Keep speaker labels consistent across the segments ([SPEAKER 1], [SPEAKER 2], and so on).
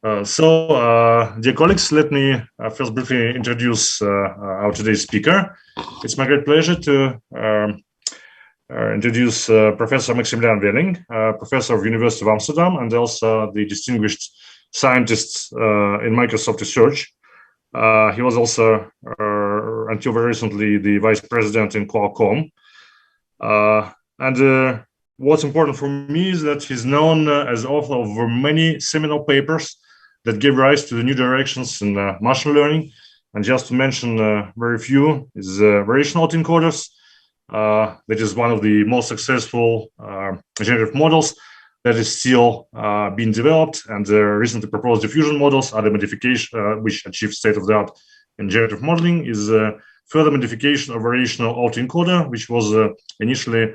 [SPEAKER 1] Dear colleagues, let me first briefly introduce our today's speaker. It's my great pleasure to introduce Professor Maximilian Welling, professor of University of Amsterdam, and also the distinguished scientist in Microsoft research. He was also, until very recently, the vice president in Colloquium. And what's important for me is that he's known as author of many seminal papers that gave rise to the new directions in machine learning. And just to mention very few is variational autoencoders. That is one of the most successful generative models that is still being developed, and recently proposed diffusion models, other modification which achieve state-of-the-art in generative modeling, is further modification of variational autoencoder, which was initially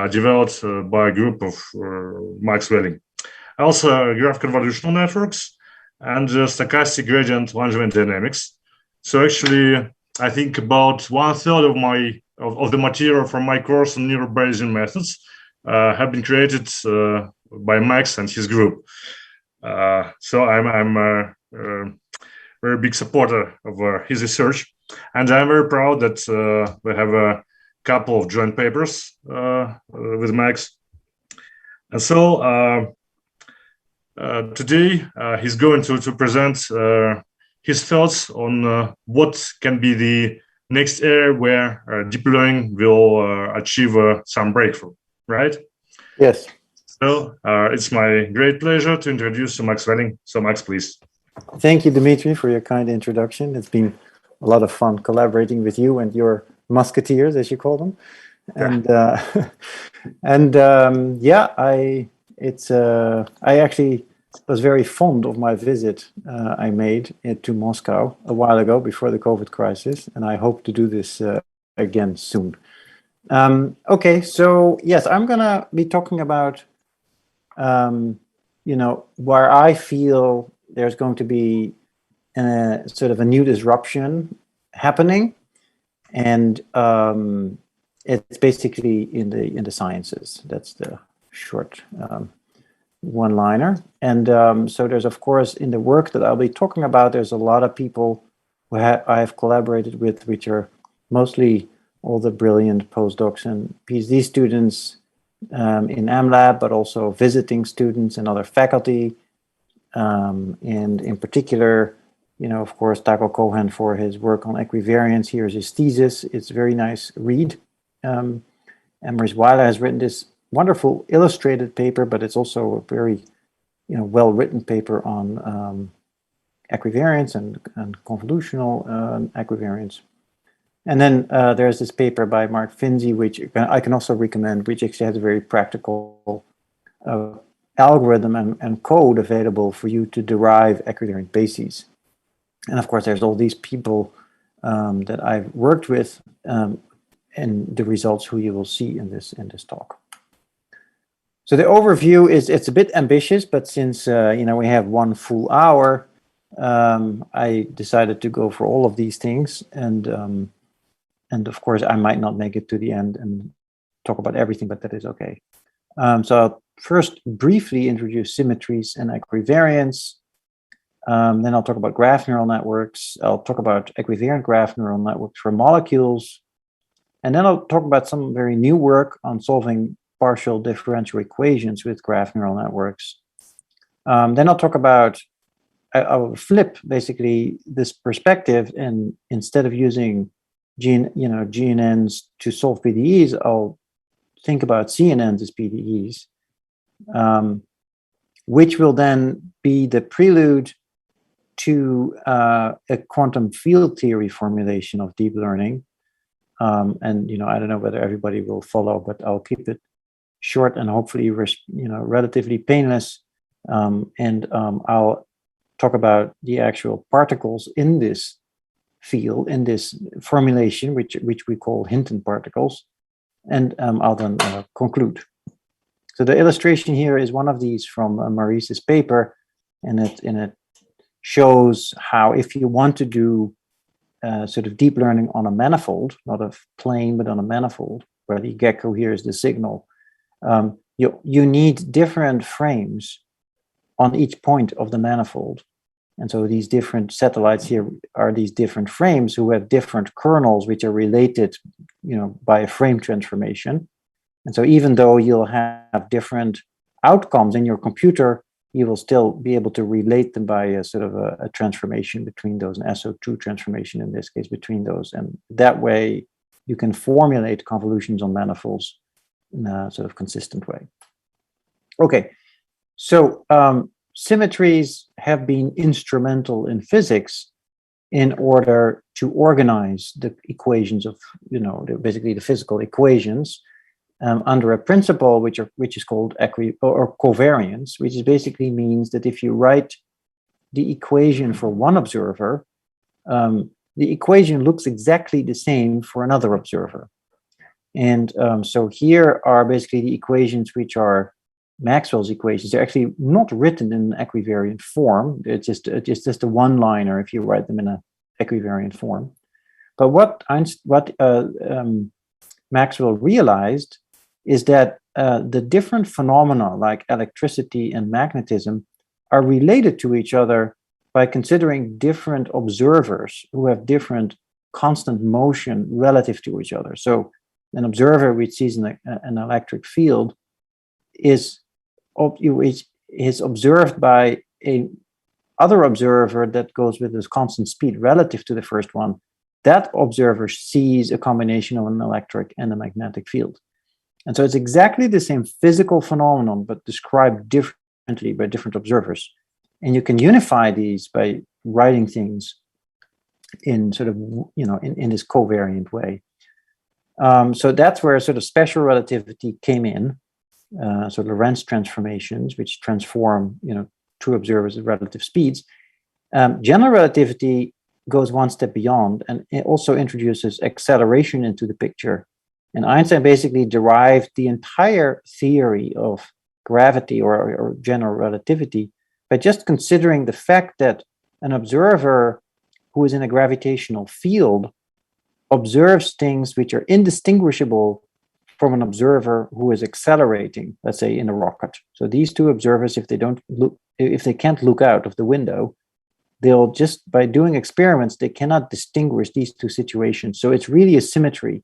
[SPEAKER 1] developed by a group of Max Welling. Also, graph convolutional networks and stochastic gradient management dynamics. So actually, I think about 1/3 of the material from my course on neural Bayesian methods have been created by Max and his group. So I'm a very big supporter of his research, and I'm very proud that we have a couple of joint papers with Max. And so today he's going to present his thoughts on what can be the next area where deep learning will achieve some breakthrough, right?
[SPEAKER 2] Yes.
[SPEAKER 1] So it's my great pleasure to introduce Max Welling. So Max, please.
[SPEAKER 2] Thank you, Dimitri, for your kind introduction. It's been a lot of fun collaborating with you and your musketeers, as you call them. And yeah, I actually was very fond of my visit I made to Moscow a while ago before the COVID crisis, and I hope to do this again soon. Okay, so yes, I'm gonna be talking about where I feel there's going to be sort of a new disruption happening, and it's basically in the sciences. That's the short one-liner. And so there's, of course, in the work that I'll be talking about, there's a lot of people who I have collaborated with, which are mostly all the brilliant postdocs and PhD students in MLab, but also visiting students and other faculty. And in particular, of course, Taco Cohen for his work on equivariance. Here's his thesis. It's a very nice read. Emrys Weiler has written this wonderful illustrated paper, but it's also a very, well-written paper on equivariance and convolutional equivariance. And then there's this paper by Mark Finzi, which I can also recommend, which actually has a very practical algorithm and code available for you to derive equivariant bases. And of course, there's all these people that I've worked with and the results who you will see in this talk. So the overview it's a bit ambitious, but since we have 1 full hour, I decided to go for all of these things, and of course I might not make it to the end and talk about everything, but that is okay. So I'll first briefly introduce symmetries and equivariance. Then I'll talk about graph neural networks. I'll talk about equivariant graph neural networks for molecules. And then I'll talk about some very new work on solving partial differential equations with graph neural networks. Then I'll talk about, I'll flip basically this perspective, and instead of using GNNs to solve PDEs, I'll think about CNNs as PDEs, which will then be the prelude to a quantum field theory formulation of deep learning. And I don't know whether everybody will follow, but I'll keep it short and hopefully relatively painless. And I'll talk about the actual particles in this field, in this formulation, which we call Hinton particles. And I'll then conclude. So the illustration here is one of these from Maurice's paper, and it shows how if you want to do sort of deep learning on a manifold, not a plane, but on a manifold, where the gecko here is the signal, you need different frames on each point of the manifold. And so these different satellites here are these different frames who have different kernels, which are related, by a frame transformation. And so even though you'll have different outcomes in your computer, you will still be able to relate them by a sort of a transformation between those, an SO2 transformation in this case between those. And that way you can formulate convolutions on manifolds in a sort of consistent way. Okay, so symmetries have been instrumental in physics in order to organize the equations of, basically the physical equations under a principle which is called covariance, which is basically means that if you write the equation for one observer, the equation looks exactly the same for another observer. And so here are basically the equations which are Maxwell's equations. They're actually not written in an equivariant form. It's just a one-liner if you write them in an equivariant form. But what Maxwell realized is that the different phenomena like electricity and magnetism are related to each other by considering different observers who have different constant motion relative to each other. So an observer which sees an electric field is observed by a other observer that goes with this constant speed relative to the first one. That observer sees a combination of an electric and a magnetic field. And so it's exactly the same physical phenomenon, but described differently by different observers. And you can unify these by writing things in sort of, in this covariant way. So that's where sort of special relativity came in. So Lorentz transformations, which transform, two observers at relative speeds. General relativity goes one step beyond, and it also introduces acceleration into the picture. And Einstein basically derived the entire theory of gravity or general relativity by just considering the fact that an observer who is in a gravitational field observes things which are indistinguishable from an observer who is accelerating, let's say in a rocket. So these two observers, if they can't look out of the window, they'll just, by doing experiments, they cannot distinguish these two situations. So it's really a symmetry.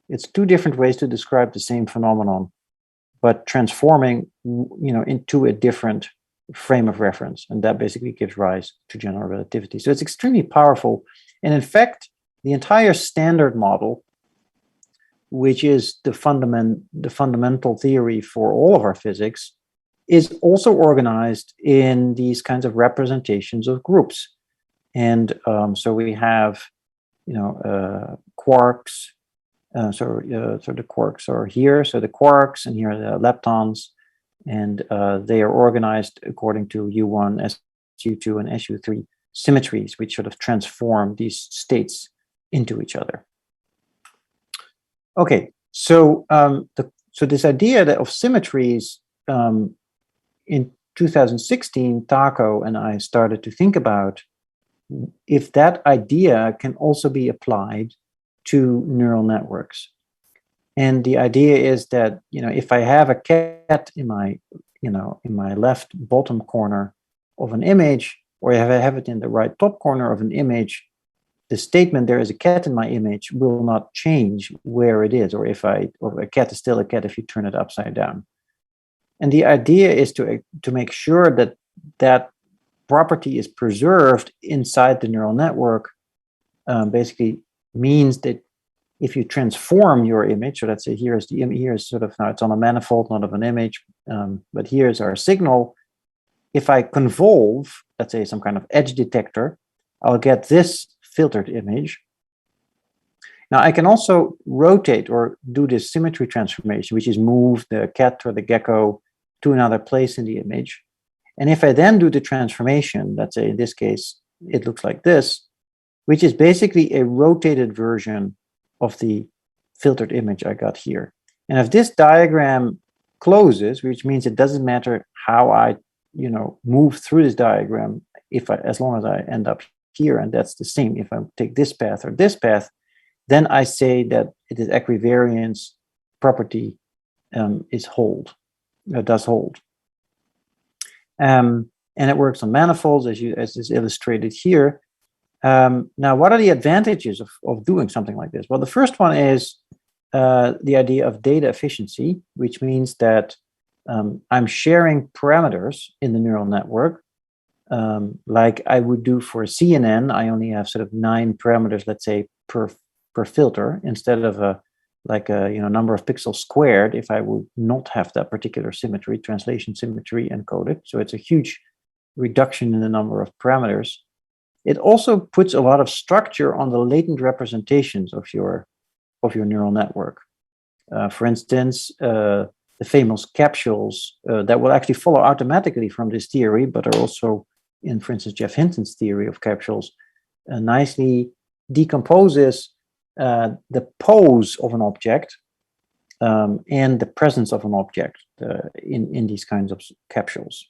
[SPEAKER 2] It's two different ways to describe the same phenomenon, but transforming, into a different frame of reference. And that basically gives rise to general relativity. So it's extremely powerful. And in fact, the entire standard model, which is the fundamental theory for all of our physics, is also organized in these kinds of representations of groups. And so we have, quarks. So the quarks are here. So the quarks, and here are the leptons, and they are organized according to U1, SU2, and SU3 symmetries, which sort of transform these states into each other. Okay, so so this idea of symmetries, in 2016, Taco and I started to think about if that idea can also be applied to neural networks. And the idea is that, if I have a cat in my, in my left bottom corner of an image, or if I have it in the right top corner of an image, the statement "there is a cat in my image" will not change where it is, or a cat is still a cat if you turn it upside down. And the idea is to make sure that that property is preserved inside the neural network. Basically means that if you transform your image, so let's say here's the image, here's sort of, now it's on a manifold, not of an image, but here's our signal. If I convolve, let's say some kind of edge detector, I'll get this filtered image. Now I can also rotate or do this symmetry transformation, which is move the cat or the gecko to another place in the image. And if I then do the transformation, let's say in this case, it looks like this, which is basically a rotated version of the filtered image I got here. And if this diagram closes, which means it doesn't matter how I, move through this diagram, as long as I end up here, and that's the same if I take this path or this path, then I say that it is equivariance property does hold. And it works on manifolds, as is illustrated here. Now, what are the advantages of doing something like this? Well, the first one is the idea of data efficiency, which means that I'm sharing parameters in the neural network, like I would do for CNN. I only have sort of 9 parameters, let's say, per filter, instead of a number of pixels squared if I would not have that particular symmetry, translation symmetry encoded. So it's a huge reduction in the number of parameters. It also puts a lot of structure on the latent representations of your neural network. For instance, the famous capsules that will actually follow automatically from this theory, but are also in, for instance, Jeff Hinton's theory of capsules, nicely decomposes the pose of an object and the presence of an object in these kinds of capsules.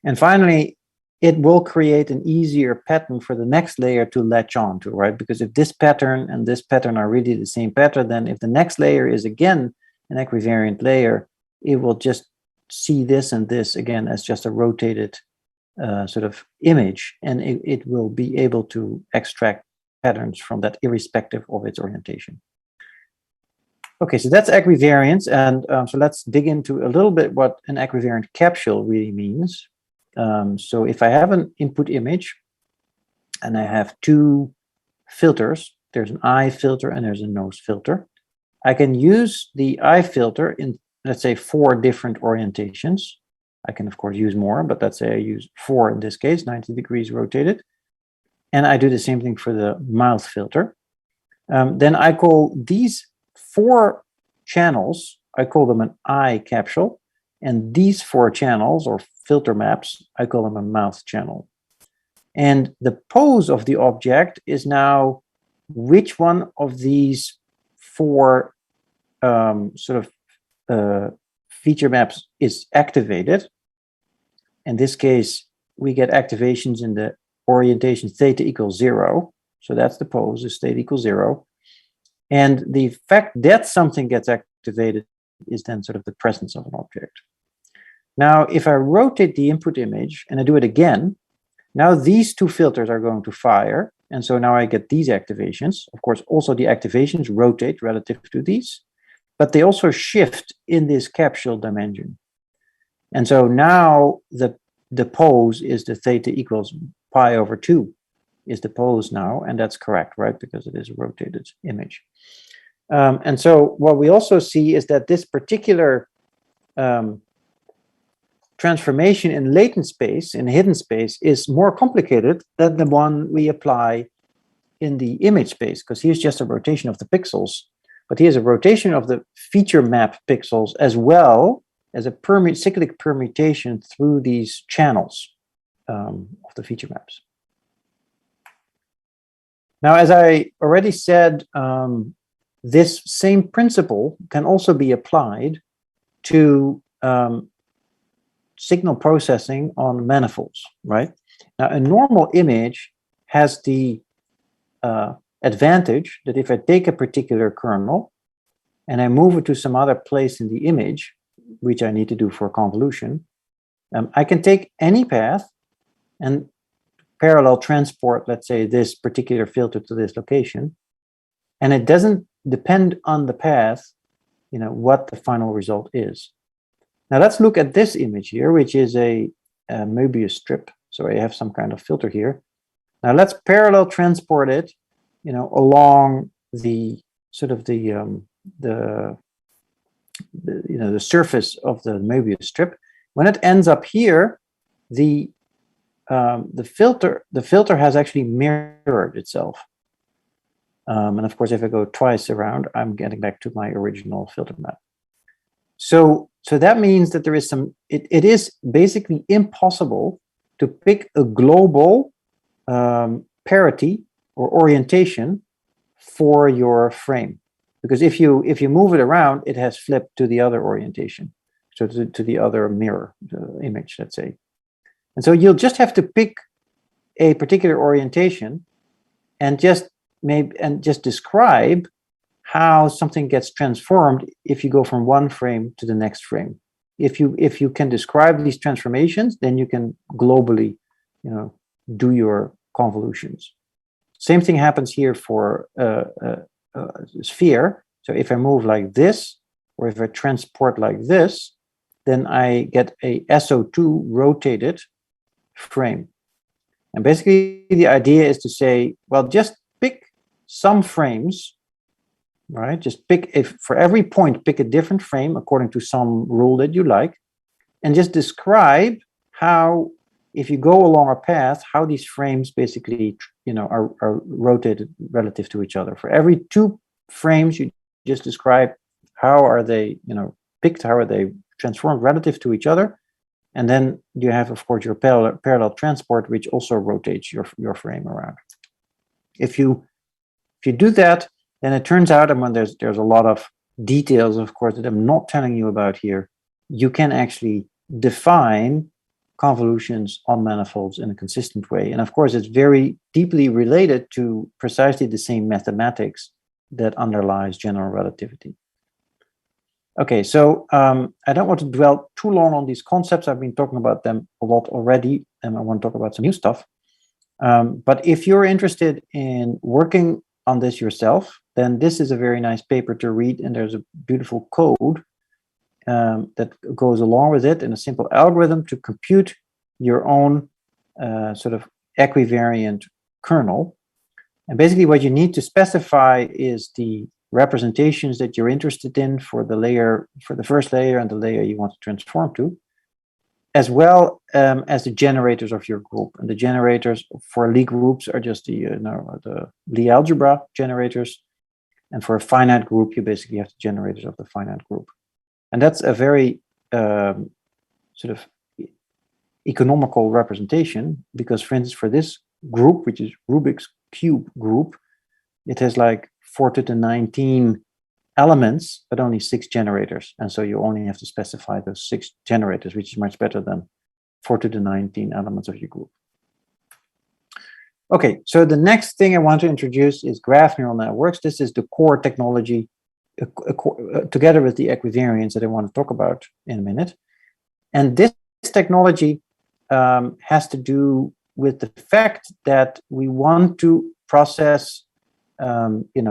[SPEAKER 2] And finally, it will create an easier pattern for the next layer to latch on to, right? Because if this pattern and this pattern are really the same pattern, then if the next layer is again an equivariant layer, it will just see this and this again as just a rotated sort of image, and it will be able to extract patterns from that irrespective of its orientation. Okay, so that's equivariance, and so let's dig into a little bit what an equivariant capsule really means. So if I have an input image and I have 2 filters, there's an eye filter and there's a nose filter, I can use the eye filter in, let's say, 4 different orientations. I can, of course, use more, but let's say I use 4 in this case, 90 degrees rotated. And I do the same thing for the mouth filter. Then I call these 4 channels, I call them an eye capsule. And these 4 channels, or filter maps, I call them a mouth channel. And the pose of the object is now which one of these 4 feature maps is activated. In this case, we get activations in the orientation theta equals 0. So that's the pose, is theta equals 0. And the fact that something gets activated is then sort of the presence of an object. Now, if I rotate the input image and I do it again, now these 2 filters are going to fire. And so now I get these activations. Of course, also the activations rotate relative to these, but they also shift in this capsule dimension. And so now the pose is the theta equals pi over 2 is the pose now, and that's correct, right? Because it is a rotated image. And so what we also see is that this particular transformation in latent space, in hidden space, is more complicated than the one we apply in the image space, because here's just a rotation of the pixels, but here's a rotation of the feature map pixels as well as a cyclic permutation through these channels of the feature maps. Now, as I already said, this same principle can also be applied to signal processing on manifolds, right? Now, a normal image has the advantage that if I take a particular kernel and I move it to some other place in the image, which I need to do for convolution, I can take any path and parallel transport, let's say, this particular filter to this location, and it doesn't depend on the path, what the final result is. Now let's look at this image here, which is a Möbius strip. So I have some kind of filter here. Now let's parallel transport it, along the sort of the surface of the Möbius strip. When it ends up here, the filter has actually mirrored itself. And of course, if I go twice around, I'm getting back to my original filter map. So that means that there is it is basically impossible to pick a global parity or orientation for your frame, because if you move it around, it has flipped to the other orientation, so to the other mirror image, let's say. And so you'll just have to pick a particular orientation and just describe how something gets transformed if you go from one frame to the next frame. if you can describe these transformations, then you can globally, do your convolutions. Same thing happens here for a sphere. So if I move like this, or if I transport like this, then I get a SO2 rotated frame. And basically the idea is to say, well, just pick some frames, right? Just pick, for every point, pick a different frame according to some rule that you like, and just describe how, if you go along a path, how these frames basically, are rotated relative to each other. For every 2 frames, you just describe how are they, picked, how are they transformed relative to each other. And then you have, of course, your parallel transport, which also rotates your frame around. If you do that, then it turns out, and when there's a lot of details, of course, that I'm not telling you about here, you can actually define convolutions on manifolds in a consistent way. And of course, it's very deeply related to precisely the same mathematics that underlies general relativity. Okay, so I don't want to dwell too long on these concepts. I've been talking about them a lot already, and I want to talk about some new stuff. But if you're interested in working on this yourself, then this is a very nice paper to read, and there's a beautiful code that goes along with it, and a simple algorithm to compute your own sort of equivariant kernel. And basically what you need to specify is the representations that you're interested in for the layer, for the first layer and the layer you want to transform to, as well as the generators of your group. And the generators for Lie groups are just the Lie algebra generators. And for a finite group, you basically have the generators of the finite group. And that's a very sort of economical representation, because, for instance, for this group, which is Rubik's Cube group, it has like 4 to the 19 elements, but only 6 generators. And so you only have to specify those 6 generators, which is much better than 4 to the 19 elements of your group. Okay, so the next thing I want to introduce is graph neural networks. This is the core technology together with the equivariants that I want to talk about in a minute. And this technology has to do with the fact that we want to process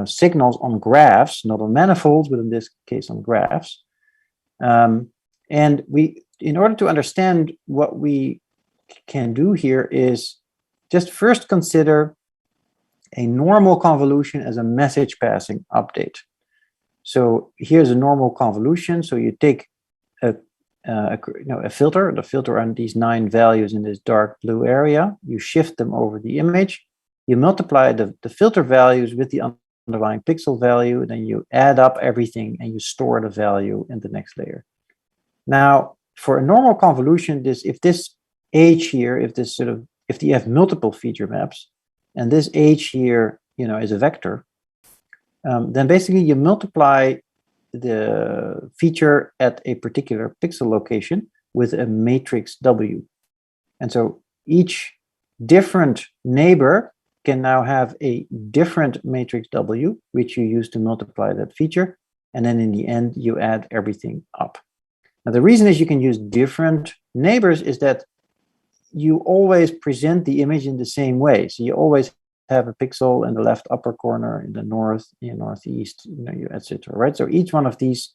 [SPEAKER 2] signals on graphs, not on manifolds, but in this case on graphs. And we, in order to understand what we can do here, is just first consider a normal convolution as a message passing update. So here's a normal convolution. So you take a filter, the filter on these 9 values in this dark blue area, you shift them over the image, you multiply the filter values with the underlying pixel value, and then you add up everything and you store the value in the next layer. Now, for a normal convolution, if this H here, if you have multiple feature maps, and this H here, is a vector, then basically you multiply the feature at a particular pixel location with a matrix W. And so each different neighbor can now have a different matrix W, which you use to multiply that feature. And then in the end, you add everything up. Now, the reason is you can use different neighbors is that you always present the image in the same way. So you always have a pixel in the left upper corner, in the north, northeast, etc. Right? So each one of these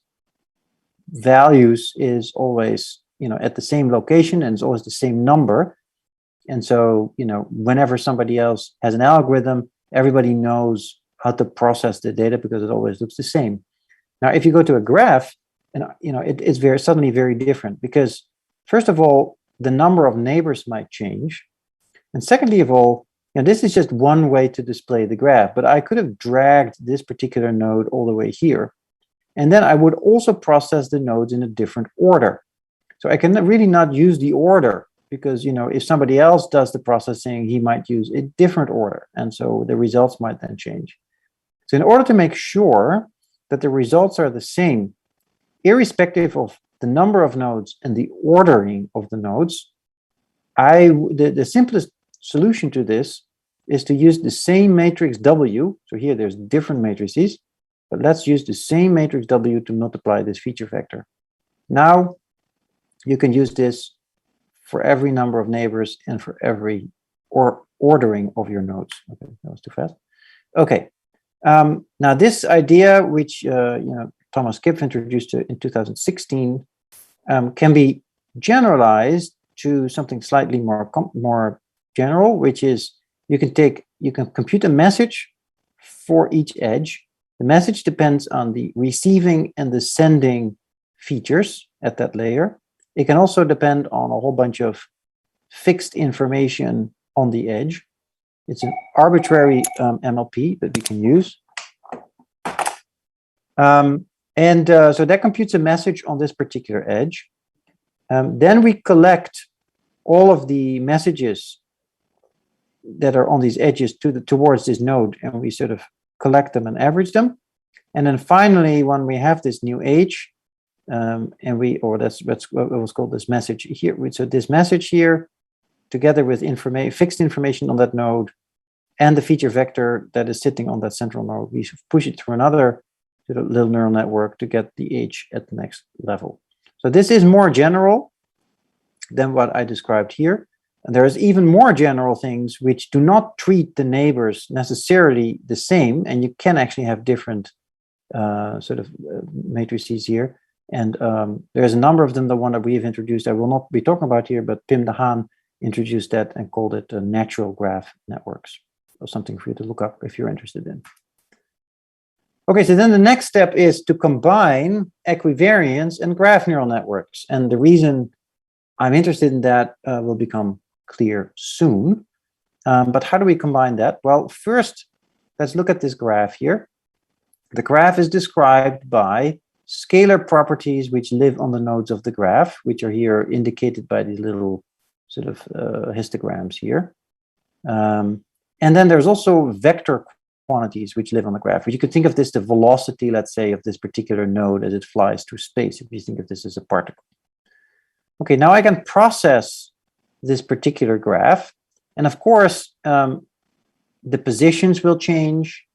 [SPEAKER 2] values is always, at the same location, and it's always the same number. And so, whenever somebody else has an algorithm, everybody knows how to process the data because it always looks the same. Now, if you go to a graph, and it's suddenly very different, because first of all, the number of neighbors might change, and secondly of all, this is just one way to display the graph, but I could have dragged this particular node all the way here, and then I would also process the nodes in a different order. So I can really not use the order, because if somebody else does the processing, he might use a different order, and so the results might then change. So in order to make sure that the results are the same, irrespective of the number of nodes and the ordering of the nodes, the simplest solution to this is to use the same matrix W. So here there's different matrices, but let's use the same matrix W to multiply this feature vector. Now, you can use this for every number of neighbors and for every ordering of your nodes. Okay, that was too fast. Okay, now this idea, which Thomas Kipf introduced in 2016, can be generalized to something slightly more general, which is you can compute a message for each edge. The message depends on the receiving and the sending features at that layer. It can also depend on a whole bunch of fixed information on the edge. It's an arbitrary MLP that we can use. So that computes a message on this particular edge. Then we collect all of the messages that are on these edges towards this node, and we sort of collect them and average them. And then finally, when we have this new H, that's what was called this message here. So this message here, together with fixed information on that node and the feature vector that is sitting on that central node, we push it through another little neural network to get the H at the next level. So this is more general than what I described here. And there's even more general things which do not treat the neighbors necessarily the same, and you can actually have different matrices here. And there's a number of them. The one that we have introduced, I will not be talking about here, but Pim de Haan introduced that and called it natural graph networks. So something for you to look up if you're interested in. Okay, so then the next step is to combine equivariants and graph neural networks. And the reason I'm interested in that will become clear soon. But how do we combine that? Well, first, let's look at this graph here. The graph is described by scalar properties which live on the nodes of the graph, which are here indicated by these little sort of histograms here. And then there's also vector quantities which live on the graph. You could think of this, the velocity, let's say, of this particular node as it flies through space, if you think of this as a particle. Okay, now I can process this particular graph. And of course, the positions will change,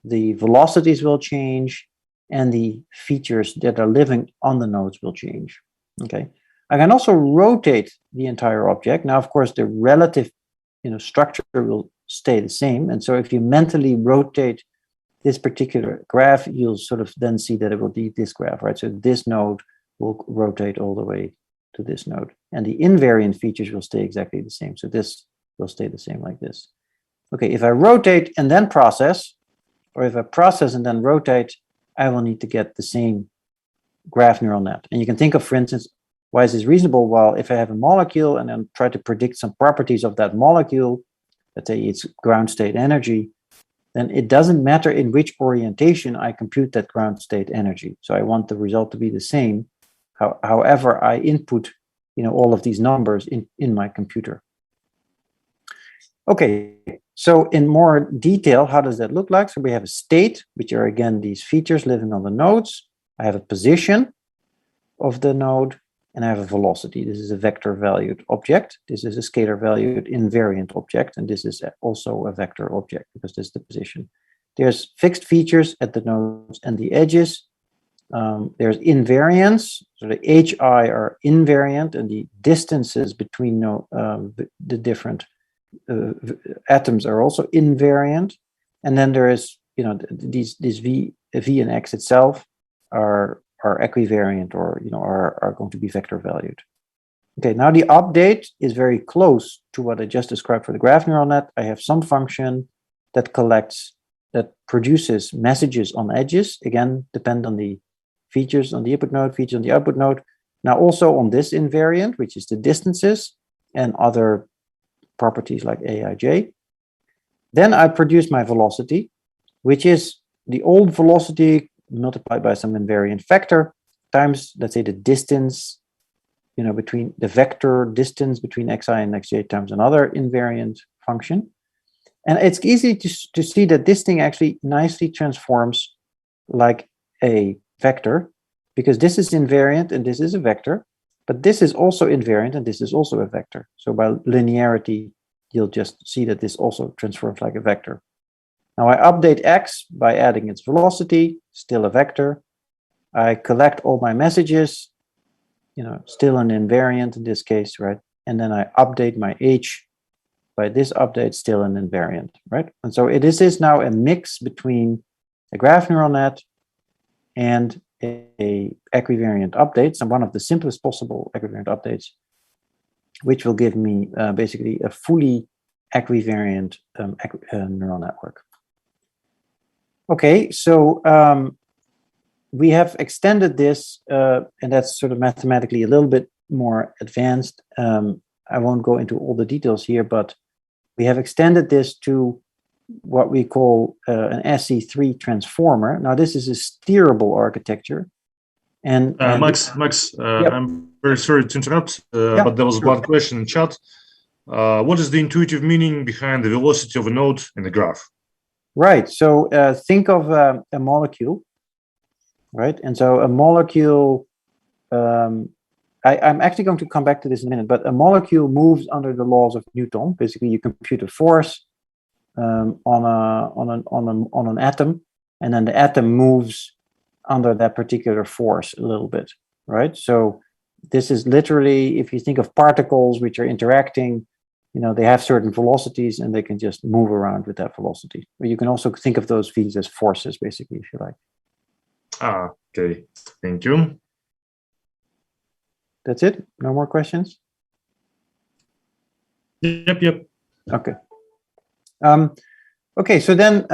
[SPEAKER 2] the velocities will change, and the features that are living on the nodes will change. Okay, I can also rotate the entire object. Now, of course, the relative structure will stay the same. And so if you mentally rotate this particular graph, you'll sort of then see that it will be this graph, right? So this node will rotate all the way to this node. And the invariant features will stay exactly the same. So this will stay the same like this. Okay, if I rotate and then process, or if I process and then rotate, I will need to get the same graph neural net. And you can think of, for instance, why is this reasonable? Well, if I have a molecule and then try to predict some properties of that molecule, let's say its ground state energy, then it doesn't matter in which orientation I compute that ground state energy. So I want the result to be the same, however I input all of these numbers in my computer. Okay, so in more detail, how does that look like? So we have a state, which are again these features living on the nodes. I have a position of the node, and I have a velocity. This is a vector valued object. This is a scalar valued invariant object, and this is also a vector object because this is the position. There's fixed features at the nodes and the edges. There's invariance, so the HI are invariant, and the distances between the different atoms are also invariant. And then there is, these V and X itself are equivariant, or are going to be vector valued. Okay, now the update is very close to what I just described for the graph neural net. I have some function that produces messages on edges, again, depend on the features on the input node, features on the output node. Now also on this invariant, which is the distances and other properties like Aij. Then I produce my velocity, which is the old velocity multiplied by some invariant factor times, let's say, the distance, between the vector distance between xi and xj times another invariant function. And it's easy to see that this thing actually nicely transforms like a vector, because this is invariant and this is a vector, but this is also invariant and this is also a vector. So by linearity, you'll just see that this also transforms like a vector. Now I update x by adding its velocity, still a vector. I collect all my messages, still an invariant in this case, right? And then I update my H by this update, still an invariant, right? And so this is now a mix between a graph neural net and a equivariant update, so one of the simplest possible equivariant updates, which will give me basically a fully equivariant neural network. Okay, so we have extended this, and that's sort of mathematically a little bit more advanced. I won't go into all the details here, but we have extended this to what we call an SC3 transformer. Now, this is a steerable architecture. And
[SPEAKER 1] Max,
[SPEAKER 2] yep.
[SPEAKER 1] I'm very sorry to interrupt, but there was one question in chat. What is the intuitive meaning behind the velocity of a node in the graph?
[SPEAKER 2] Right. So think of a molecule, right? And so a molecule, I'm actually going to come back to this in a minute, but a molecule moves under the laws of Newton. Basically, you compute a force on an atom, and then the atom moves under that particular force a little bit, right? So this is literally, if you think of particles which are interacting, they have certain velocities and they can just move around with that velocity. But you can also think of those V's as forces, basically, if you like.
[SPEAKER 1] Okay, thank you.
[SPEAKER 2] That's it? No more questions?
[SPEAKER 1] Yep.
[SPEAKER 2] Okay. Okay, so then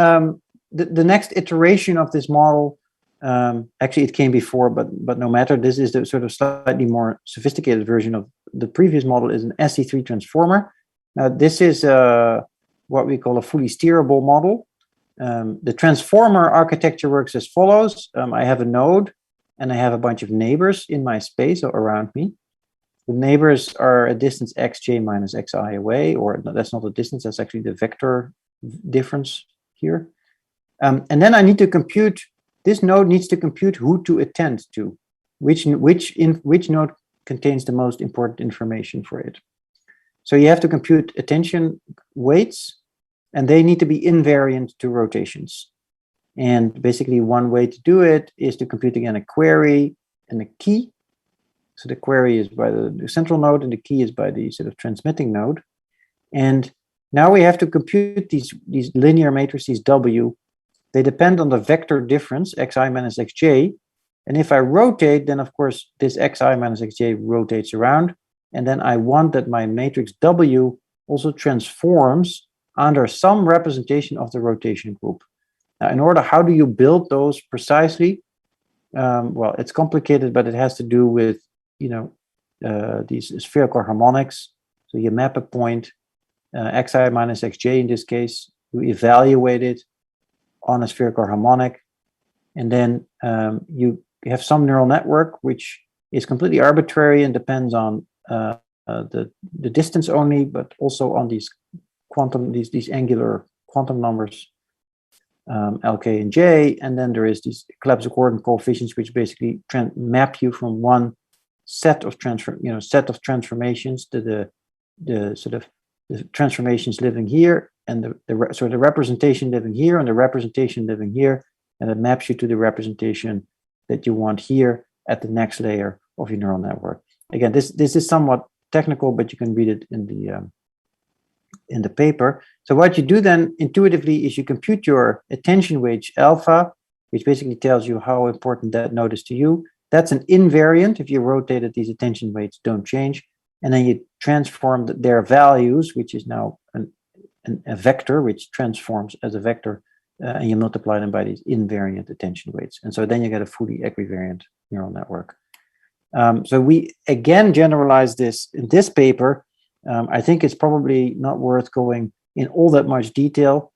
[SPEAKER 2] the next iteration of this model, actually it came before, but no matter, this is the sort of slightly more sophisticated version of the previous model, is an SC3 transformer. Now this is what we call a fully steerable model. The transformer architecture works as follows. I have a node and I have a bunch of neighbors in my space or around me. The neighbors are a distance xj minus xi away, or no, that's not a distance, that's actually the vector difference here. And then I need to compute, this node needs to compute who to attend to, which node contains the most important information for it. So you have to compute attention weights, and they need to be invariant to rotations. And basically one way to do it is to compute again a query and a key. So the query is by the central node and the key is by the sort of transmitting node. And now we have to compute these linear matrices W. They depend on the vector difference, xi minus xj. And if I rotate, then of course this xi minus xj rotates around. And then I want that my matrix W also transforms under some representation of the rotation group. Now, how do you build those precisely? Well, it's complicated, but it has to do with, these spherical harmonics. So you map a point, xi minus xj in this case, you evaluate it on a spherical harmonic, and then you have some neural network which is completely arbitrary and depends on the distance only, but also on these angular quantum numbers, Lk and J, and then there is these collapse accordant coefficients which basically map you from one set of transformations to the sort of the transformations living here, and the representation living here and the representation living here, and it maps you to the representation that you want here at the next layer of your neural network. Again, this is somewhat technical, but you can read it in the paper. So what you do then intuitively is you compute your attention weight alpha, which basically tells you how important that node is to you. That's an invariant. If you rotate it, these attention weights don't change. And then you transform their values, which is now a vector, which transforms as a vector, and you multiply them by these invariant attention weights. And so then you get a fully equivariant neural network. So we again generalize this in this paper. I think it's probably not worth going in all that much detail.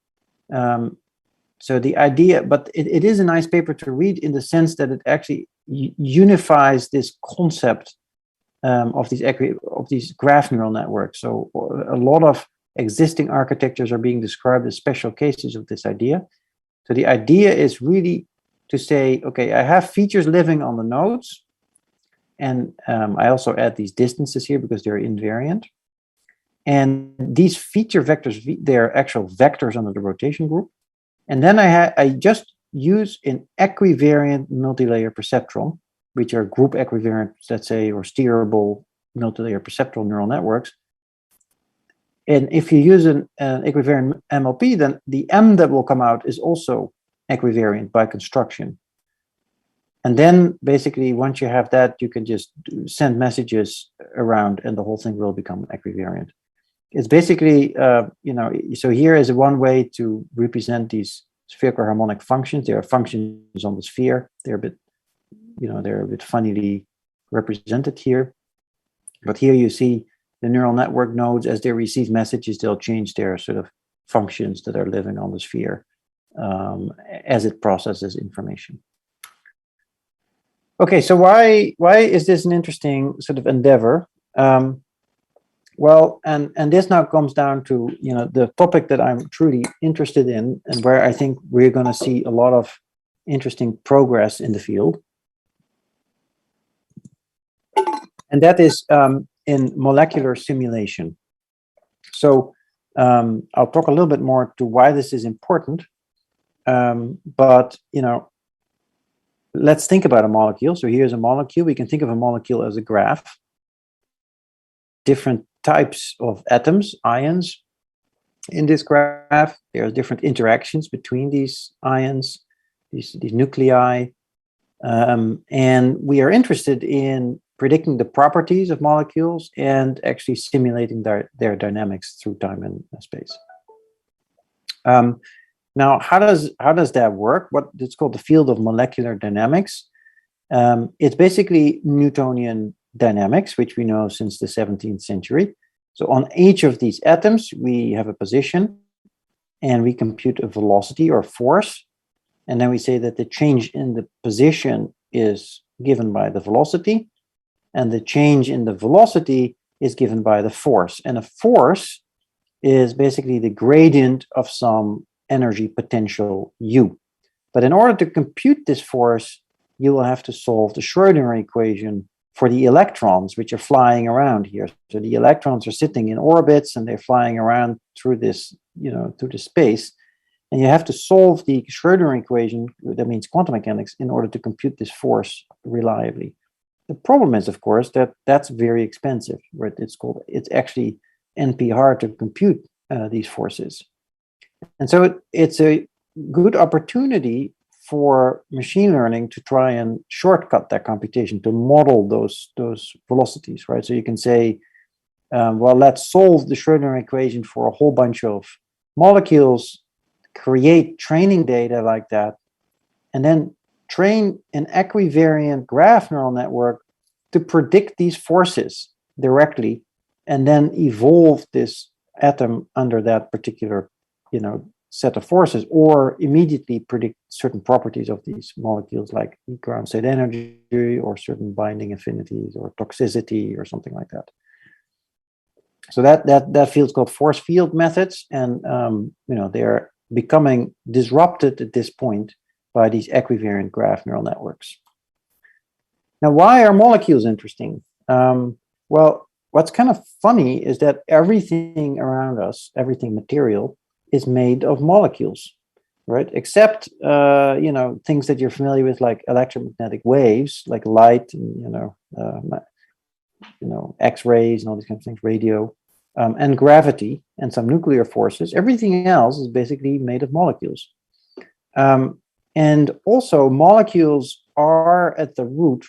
[SPEAKER 2] So the idea, but it is a nice paper to read in the sense that it actually unifies this concept of these graph neural networks. So a lot of existing architectures are being described as special cases of this idea. So the idea is really to say, okay, I have features living on the nodes, and I also add these distances here because they're invariant. And these feature vectors, they're actual vectors under the rotation group. And then I just use an equivariant multi-layer perceptron. which are group equivariant, let's say, or steerable multilayer perceptual neural networks. And if you use an equivariant MLP, then the M that will come out is also equivariant by construction. And then basically, once you have that, you can just send messages around and the whole thing will become equivariant. It's basically, so here is one way to represent these spherical harmonic functions. There are functions on the sphere. They're a bit, they're a bit funnily represented here. But here you see the neural network nodes, as they receive messages, they'll change their sort of functions that are living on the sphere as it processes information. Okay, so why is this an interesting sort of endeavor? Well, and this now comes down to the topic that I'm truly interested in, and where I think we're going to see a lot of interesting progress in the field, and that is in molecular simulation. So I'll talk a little bit more to why this is important, but let's think about a molecule. So here's a molecule. We can think of a molecule as a graph. Different types of atoms, ions, in this graph. There are different interactions between these ions, these nuclei, and we are interested in predicting the properties of molecules and actually simulating their dynamics through time and space. Now, how does that work? It's called the field of molecular dynamics. It's basically Newtonian dynamics, which we know since the 17th century. So on each of these atoms, we have a position, and we compute a velocity or force, and then we say that the change in the position is given by the velocity, and the change in the velocity is given by the force. And a force is basically the gradient of some energy potential U. But in order to compute this force, you will have to solve the Schrödinger equation for the electrons, which are flying around here. So the electrons are sitting in orbits and they're flying around through this, through the space. And you have to solve the Schrödinger equation, that means quantum mechanics, in order to compute this force reliably. The problem is, of course, that that's very expensive, right? It's actually NP hard to compute these forces. And so it's a good opportunity for machine learning to try and shortcut that computation, to model those velocities, right? So you can say, well, let's solve the Schrödinger equation for a whole bunch of molecules, create training data like that, and then train an equivariant graph neural network to predict these forces directly, and then evolve this atom under that particular set of forces, or immediately predict certain properties of these molecules, like ground state energy or certain binding affinities or toxicity or something like that. So that field's called force field methods, and they're becoming disrupted at this point by these equivariant graph neural networks. Now, why are molecules interesting? Well, what's kind of funny is that everything around us, everything material, is made of molecules, right? Except things that you're familiar with, like electromagnetic waves, like light, and X-rays and all these kinds of things, radio, and gravity, and some nuclear forces. Everything else is basically made of molecules. And also, molecules are at the root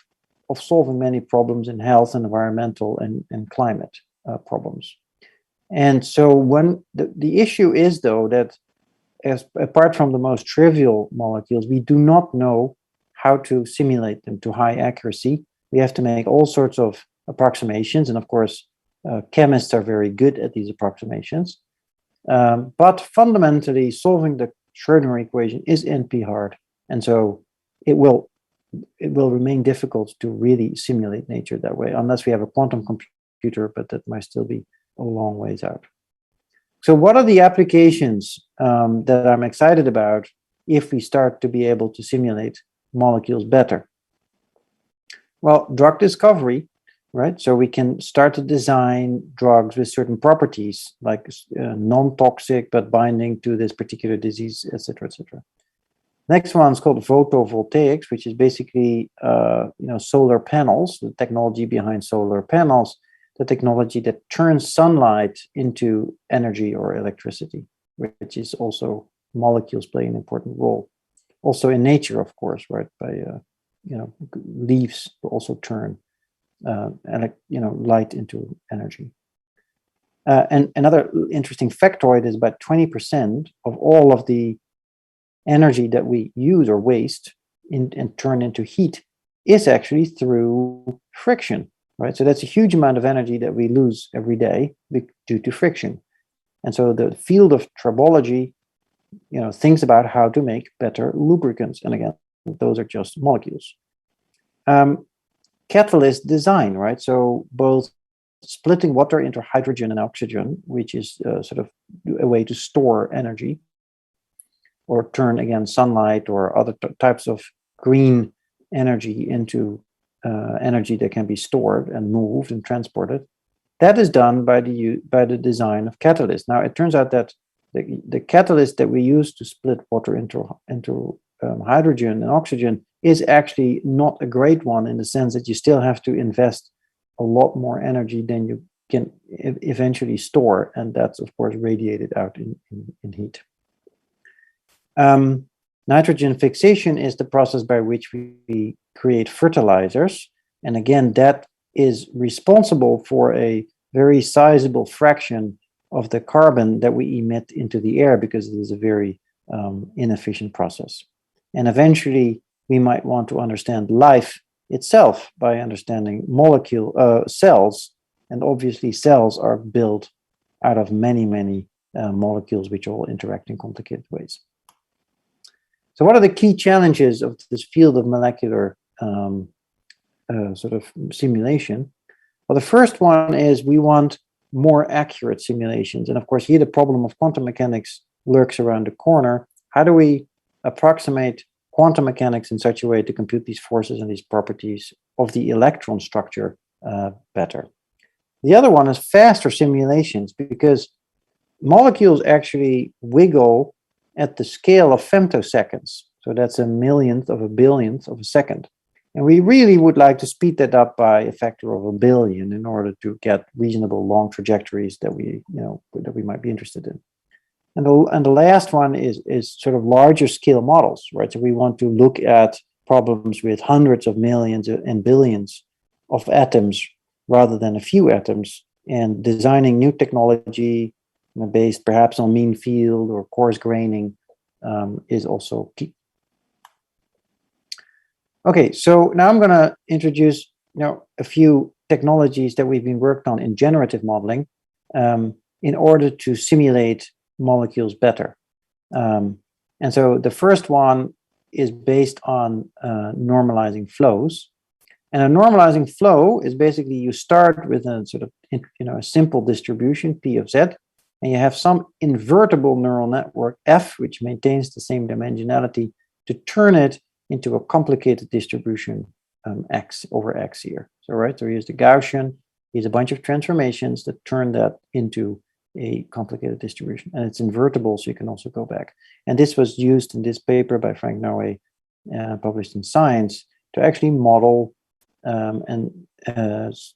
[SPEAKER 2] of solving many problems in health and environmental and climate problems. And so when the issue is, though, that apart from the most trivial molecules, we do not know how to simulate them to high accuracy. We have to make all sorts of approximations. And of course, chemists are very good at these approximations. But fundamentally, solving the Schrödinger equation is NP hard. And so it will remain difficult to really simulate nature that way, unless we have a quantum computer, but that might still be a long ways out. So what are the applications that I'm excited about if we start to be able to simulate molecules better? Well, drug discovery, right? So we can start to design drugs with certain properties, like non-toxic, but binding to this particular disease, et cetera, et cetera. Next one is called photovoltaics, which is basically solar panels, the technology behind solar panels, the technology that turns sunlight into energy or electricity, which is also molecules play an important role. Also in nature, of course, right? By leaves also turn light into energy. And another interesting factoid is about 20% of all of the energy that we use or waste and turn into heat is actually through friction, right? So that's a huge amount of energy that we lose every day due to friction. And so the field of tribology, thinks about how to make better lubricants. And again, those are just molecules. Catalyst design, right? So both splitting water into hydrogen and oxygen, which is sort of a way to store energy, or turn again sunlight or other types of green energy into energy that can be stored and moved and transported. That is done by the design of catalysts. Now it turns out that the catalyst that we use to split water into hydrogen and oxygen is actually not a great one, in the sense that you still have to invest a lot more energy than you can eventually store, and that's of course radiated out in heat. Nitrogen fixation is the process by which we create fertilizers, and again that is responsible for a very sizable fraction of the carbon that we emit into the air, because it is a very inefficient process. And eventually we might want to understand life itself by understanding cells, and obviously cells are built out of many molecules which all interact in complicated ways. So what are the key challenges of this field of molecular sort of simulation? Well, the first one is we want more accurate simulations. And of course, here the problem of quantum mechanics lurks around the corner. How do we approximate quantum mechanics in such a way to compute these forces and these properties of the electron structure better? The other one is faster simulations, because molecules actually wiggle at the scale of femtoseconds. So that's a millionth of a billionth of a second. And we really would like to speed that up by a factor of 1 billion in order to get reasonable long trajectories that we might be interested in. And the last one is sort of larger scale models, right? So we want to look at problems with hundreds of millions and billions of atoms rather than a few atoms, and designing new technology based perhaps on mean field or coarse graining is also key. Okay, so now I'm going to introduce a few technologies that we've been worked on in generative modeling in order to simulate molecules better. And so the first one is based on normalizing flows. And a normalizing flow is basically you start with a sort of a simple distribution P of Z, and you have some invertible neural network F, which maintains the same dimensionality, to turn it into a complicated distribution X over X here. So here's the Gaussian, here's a bunch of transformations that turn that into a complicated distribution, and it's invertible, so you can also go back. And this was used in this paper by Frank Noe, published in Science, to actually model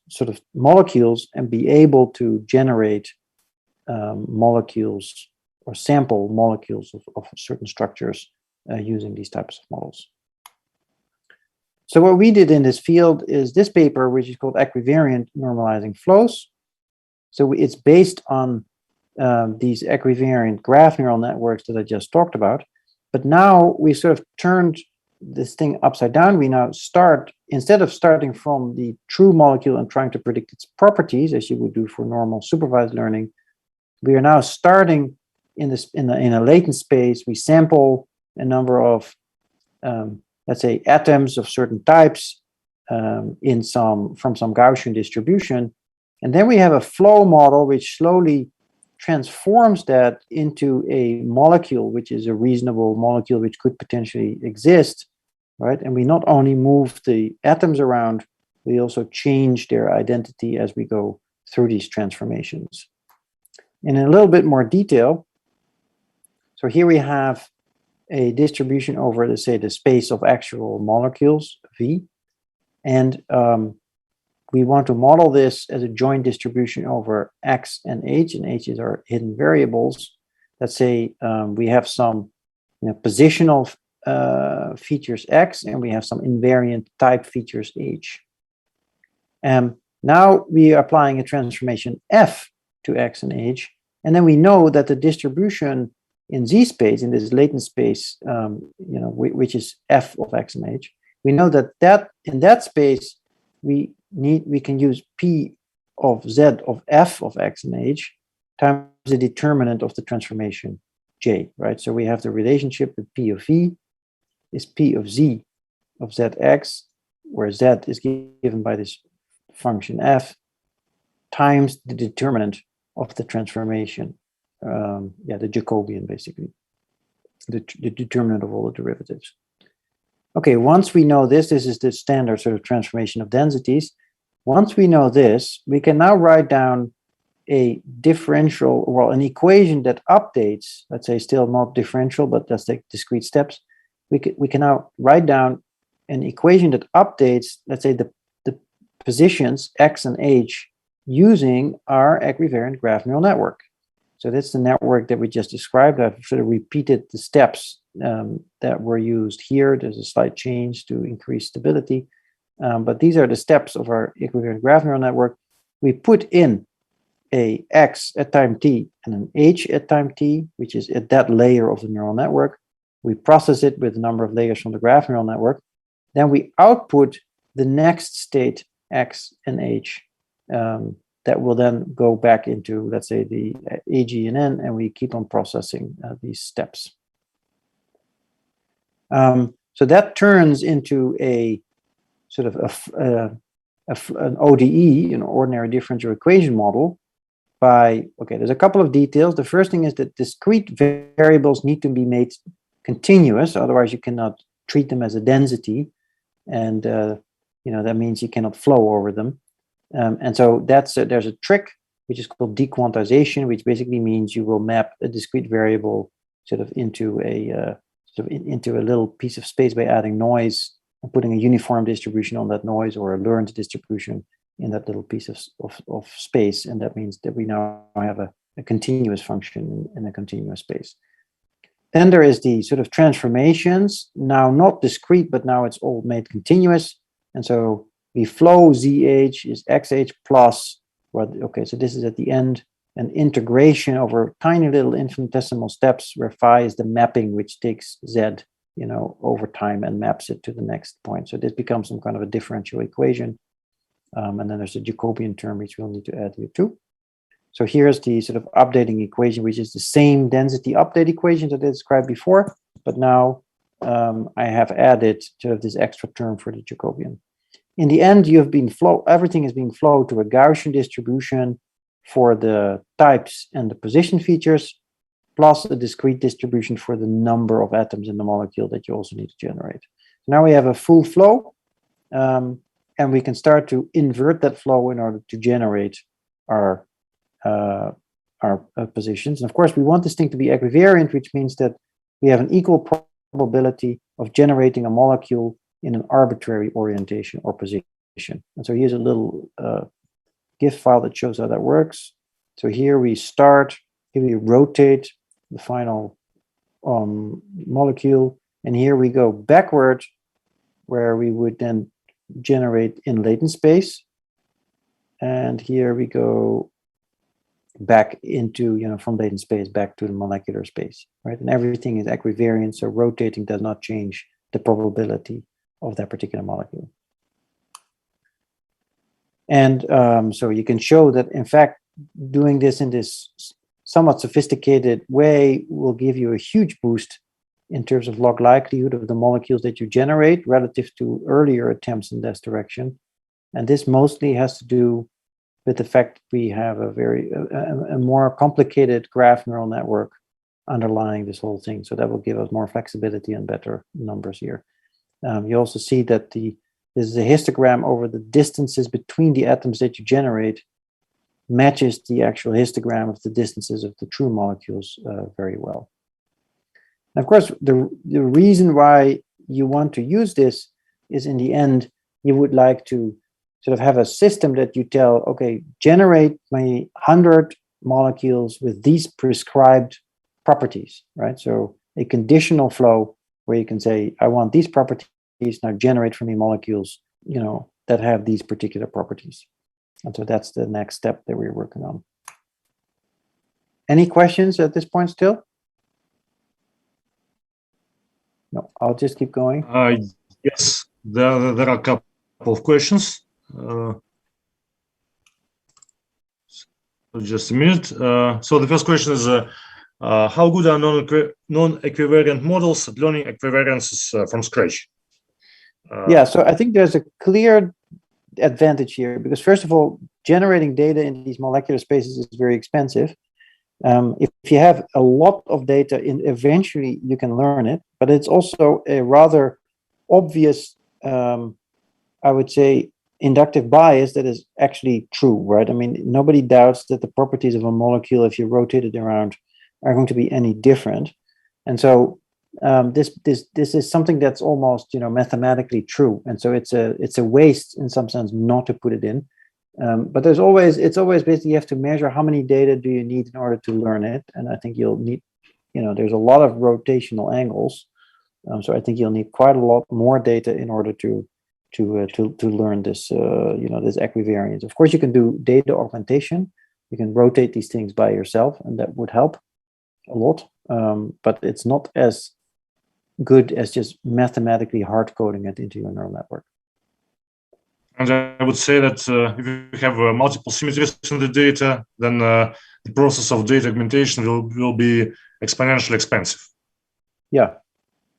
[SPEAKER 2] sort of molecules and be able to generate molecules or sample molecules of certain structures using these types of models. So what we did in this field is this paper, which is called Equivariant Normalizing Flows. So it's based on these equivariant graph neural networks that I just talked about. But now we sort of turned this thing upside down. We now start, instead of starting from the true molecule and trying to predict its properties, as you would do for normal supervised learning, we are now starting in a latent space. We sample a number of let's say atoms of certain types from some Gaussian distribution, and then we have a flow model which slowly transforms that into a molecule, which is a reasonable molecule which could potentially exist, right? And we not only move the atoms around, we also change their identity as we go through these transformations. And in a little bit more detail, so here we have a distribution over, let's say, the space of actual molecules, V. And we want to model this as a joint distribution over X and H is our hidden variables. Let's say we have some positional features X, and we have some invariant type features H. Now we are applying a transformation F to X and H, and then we know that the distribution in Z space, in this latent space, which is F of X and H, we know that in that space we can use P of Z of F of X and H times the determinant of the transformation J, right? So we have the relationship with P of V is P of Z of ZX, where Z is given by this function F times the determinant of the transformation, the Jacobian, basically, the determinant of all the derivatives. Okay, once we know this is the standard sort of transformation of densities. Once we know this, we can now write down a differential, well, an equation that updates, let's say still not differential, but let's take discrete steps. We can now write down an equation that updates, let's say, the positions X and H using our equivariant graph neural network. So that's the network that we just described. I've sort of repeated the steps that were used here. There's a slight change to increase stability. But these are the steps of our equivariant graph neural network. We put in a X at time t and an H at time t, which is at that layer of the neural network. We process it with a number of layers from the graph neural network. Then we output the next state X and H that will then go back into, let's say, the A, G, and N, and we keep on processing these steps. So that turns into a sort of an ODE, an ordinary differential equation model. There's a couple of details. The first thing is that discrete variables need to be made continuous, otherwise you cannot treat them as a density, and that means you cannot flow over them. And so there's a trick which is called dequantization, which basically means you will map a discrete variable sort of into a little piece of space by adding noise and putting a uniform distribution on that noise, or a learned distribution in that little piece of space. And that means that we now have a continuous function in a continuous space. Then there is the sort of transformations, now not discrete, but now it's all made continuous. And so the flow ZH is XH plus, so this is at the end, an integration over tiny little infinitesimal steps where phi is the mapping which takes Z, over time and maps it to the next point. So this becomes some kind of a differential equation. And then there's a Jacobian term which we'll need to add here too. So here's the sort of updating equation, which is the same density update equation that I described before, but now I have added sort of this extra term for the Jacobian. In the end, everything is being flowed to a Gaussian distribution for the types and the position features, plus a discrete distribution for the number of atoms in the molecule that you also need to generate. Now we have a full flow, and we can start to invert that flow in order to generate our positions. And of course, we want this thing to be equivariant, which means that we have an equal probability of generating a molecule in an arbitrary orientation or position. And so here's a little GIF file that shows how that works. So here we rotate the final molecule, and here we go backward, where we would then generate in latent space. And here we go back into, from latent space back to the molecular space, right? And everything is equivariant, so rotating does not change the probability of that particular molecule. And so you can show that, in fact, doing this in this somewhat sophisticated way will give you a huge boost in terms of log likelihood of the molecules that you generate relative to earlier attempts in this direction. And this mostly has to do with the fact we have a more complicated graph neural network underlying this whole thing. So that will give us more flexibility and better numbers here. You also see that this is a histogram over the distances between the atoms that you generate, matches the actual histogram of the distances of the true molecules very well. And of course, the reason why you want to use this is, in the end, you would like to sort of have a system that you tell, okay, generate my 100 molecules with these prescribed properties, right? So a conditional flow where you can say, I want these properties, now generate for me molecules, you know, that have these particular properties. And so that's the next step that we're working on. Any questions at this point still? No, I'll just keep going.
[SPEAKER 1] Yes, there are a couple of questions. Just a minute. So the first question is, how good are non-equivariant models at learning equivariances from scratch?
[SPEAKER 2] Yeah, so I think there's a clear advantage here, because first of all, generating data in these molecular spaces is very expensive. If you have a lot of data, eventually you can learn it, but it's also a rather obvious, I would say, inductive bias that is actually true, right? I mean, nobody doubts that the properties of a molecule, if you rotate it around, are going to be any different. And so this is something that's almost, you know, mathematically true. And so it's a waste in some sense not to put it in. But it's always basically you have to measure how many data do you need in order to learn it. And I think you'll need, you know, there's a lot of rotational angles. So I think you'll need quite a lot more data in order to learn this, you know, this equivariance. Of course, you can do data augmentation. You can rotate these things by yourself, and that would help a lot. But it's not as good as just mathematically hard coding it into your neural network.
[SPEAKER 1] And I would say that if you have multiple symmetries in the data, then the process of data augmentation will be exponentially expensive.
[SPEAKER 2] Yeah.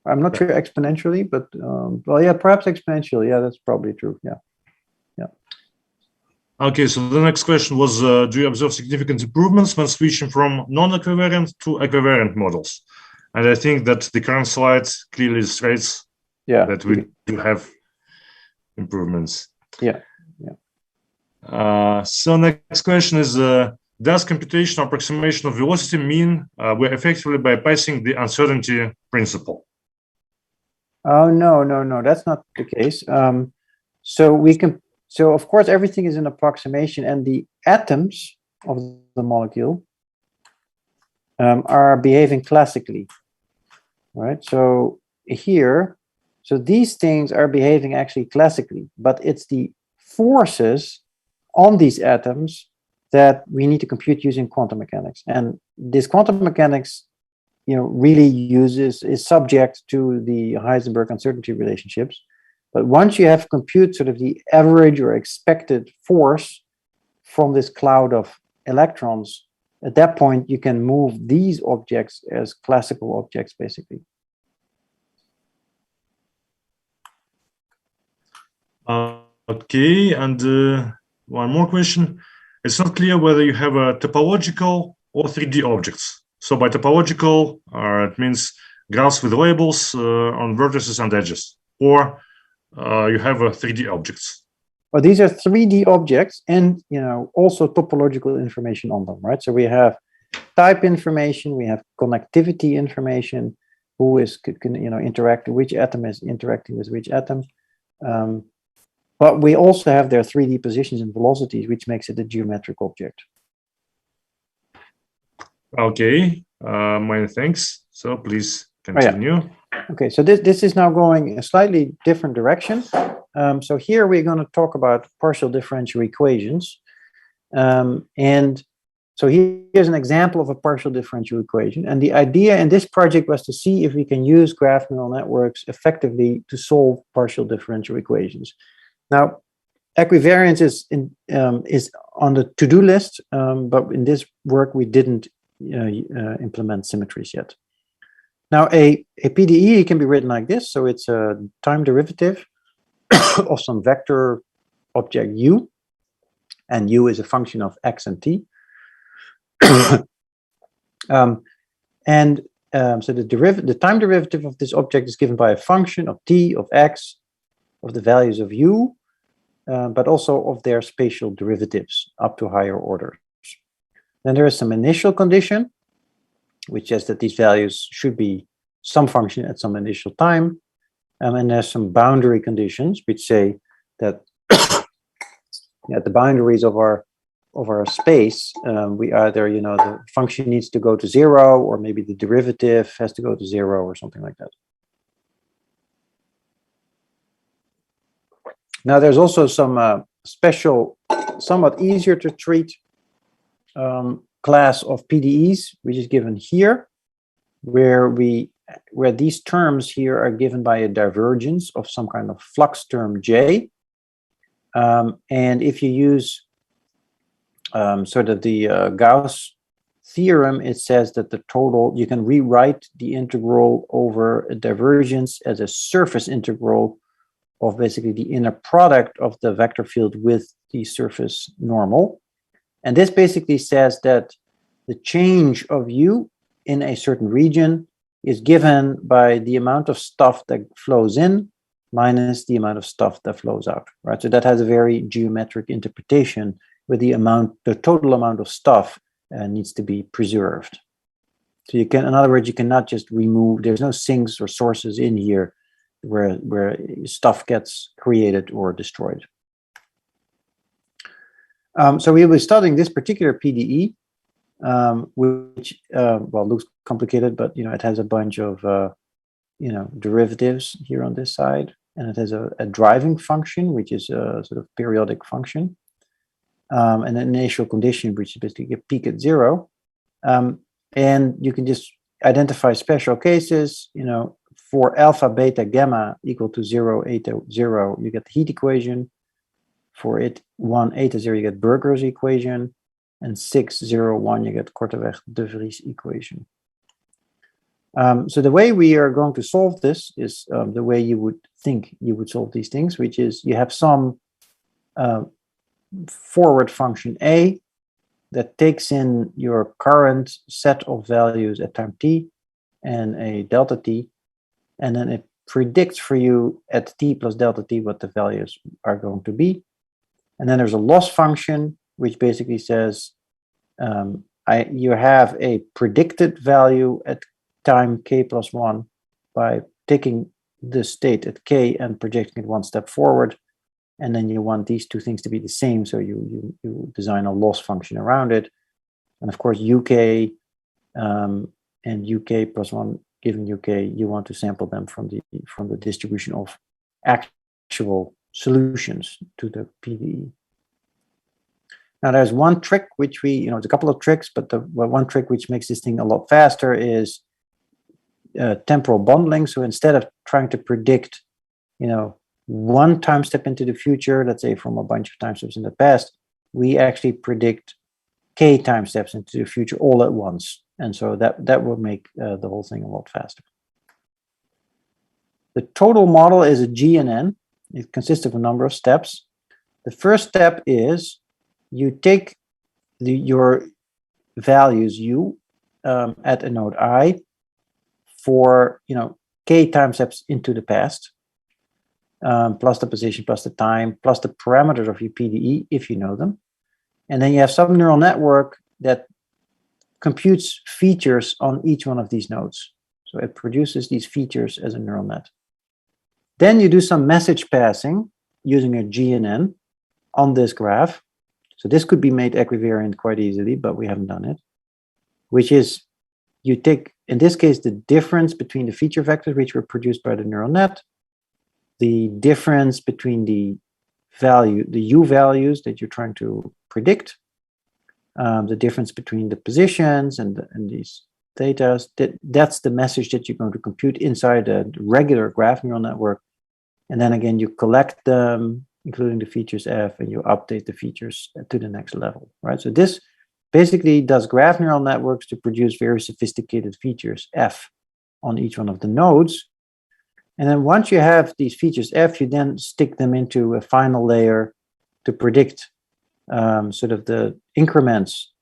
[SPEAKER 2] I'm not sure exponentially, but well, yeah, perhaps exponentially. Yeah, that's probably true. Yeah, yeah.
[SPEAKER 1] Okay, so the next question was: do you observe significant improvements when switching from non-equivariant to equivariant models? And I think that the current slide clearly illustrates that we do have improvements.
[SPEAKER 2] Yeah, yeah.
[SPEAKER 1] So next question is: does computational approximation of velocity mean we're effectively bypassing the uncertainty principle?
[SPEAKER 2] Oh, no, that's not the case. So of course, everything is an approximation, and the atoms of the molecule are behaving classically, right? So here, so these things are behaving actually classically, but it's the forces on these atoms that we need to compute using quantum mechanics. And this quantum mechanics, you know, really is subject to the Heisenberg uncertainty relationships. But once you have compute sort of the average or expected force from this cloud of electrons, at that point you can move these objects as classical objects, basically.
[SPEAKER 1] Okay, and one more question. It's not clear whether you have a topological or 3D objects. So by topological, it means graphs with labels on vertices and edges, or you have 3D objects.
[SPEAKER 2] Well, these are 3D objects, and you know, also topological information on them, right? So we have type information, we have connectivity information, who is you know, interact, which atom is interacting with which atom. But we also have their 3D positions and velocities, which makes it a geometric object.
[SPEAKER 1] Okay, many thanks. So please continue.
[SPEAKER 2] Oh, yeah. Okay, so this is now going in a slightly different direction. So here we're going to talk about partial differential equations. And so here's an example of a partial differential equation. And the idea in this project was to see if we can use graph neural networks effectively to solve partial differential equations. Now, equivariance is on the to-do list, but in this work we didn't implement symmetries yet. Now, a PDE can be written like this. So it's a time derivative of some vector object u, and u is a function of x and t. So the time derivative of this object is given by a function of t, of x, of the values of u, but also of their spatial derivatives up to higher orders. Then there is some initial condition, which is that these values should be some function at some initial time. And there's some boundary conditions which say that at the boundaries of our space, we either, the function needs to go to 0, or maybe the derivative has to go to 0 or something like that. Now, there's also some special, somewhat easier to treat class of PDEs, which is given here, where these terms here are given by a divergence of some kind of flux term J. And if you use sort of the Gauss theorem, it says that the total, you can rewrite the integral over a divergence as a surface integral of basically the inner product of the vector field with the surface normal. And this basically says that the change of U in a certain region is given by the amount of stuff that flows in minus the amount of stuff that flows out, right? So that has a very geometric interpretation where the total amount of stuff needs to be preserved. So you can, in other words, you cannot just remove, there's no sinks or sources in here where stuff gets created or destroyed. So we will be studying this particular PDE, which, well, looks complicated, but, it has a bunch of, derivatives here on this side. And it has a driving function, which is a sort of periodic function. And an initial condition, which is basically a peak at 0. And you can just identify special cases, for alpha, beta, gamma equal to 0, eta, 0, you get the heat equation. For 1, eta, 0, you get Berger's equation. And 6, 0, 1, you get Korteweg-de Vries equation. So the way we are going to solve this is the way you would think you would solve these things, which is you have some forward function A that takes in your current set of values at time t and a delta t, and then it predicts for you at t plus delta t what the values are going to be. And then there's a loss function, which basically says you have a predicted value at time k plus 1 by taking the state at k and projecting it one step forward. And then you want these two things to be the same, so you design a loss function around it. And of course, uk and uk plus 1 given uk, you want to sample them from the distribution of actual solutions to the PDE. Now, there's one trick which there's a couple of tricks, but the one trick which makes this thing a lot faster is temporal bundling. So instead of trying to predict, one time step into the future, let's say from a bunch of time steps in the past, we actually predict k time steps into the future all at once. And so that will make the whole thing a lot faster. The total model is a GNN. It consists of a number of steps. The first step is you take your values u at a node I for k time steps into the past, plus the position, plus the time, plus the parameters of your PDE if you know them. And then you have some neural network that computes features on each one of these nodes. So it produces these features as a neural net. Then you do some message passing using a GNN on this graph. So this could be made equivariant quite easily, but we haven't done it. Which is, you take, in this case, the difference between the feature vectors which were produced by the neural net, the difference between the U values that you're trying to predict, the difference between the positions and these theta. That's the message that you're going to compute inside a regular graph neural network. And then again, you collect them, including the features f, and you update the features to the next level, right? So this basically does graph neural networks to produce very sophisticated features f on each one of the nodes. And then once you have these features f, you then stick them into a final layer to predict sort of the increments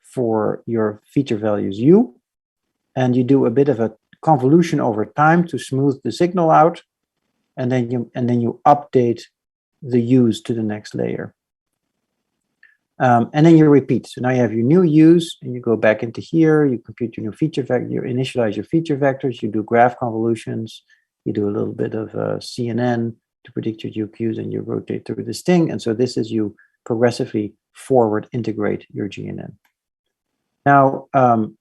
[SPEAKER 2] for your feature values u. And you do a bit of a convolution over time to smooth the signal out. And then you update the u's to the next layer. And then you repeat. So now you have your new use, and you go back into here, you compute your new feature vector, you initialize your feature vectors, you do graph convolutions, you do a little bit of CNN to predict your UQs, and you rotate through this thing. And so this is you progressively forward integrate your GNN. Now,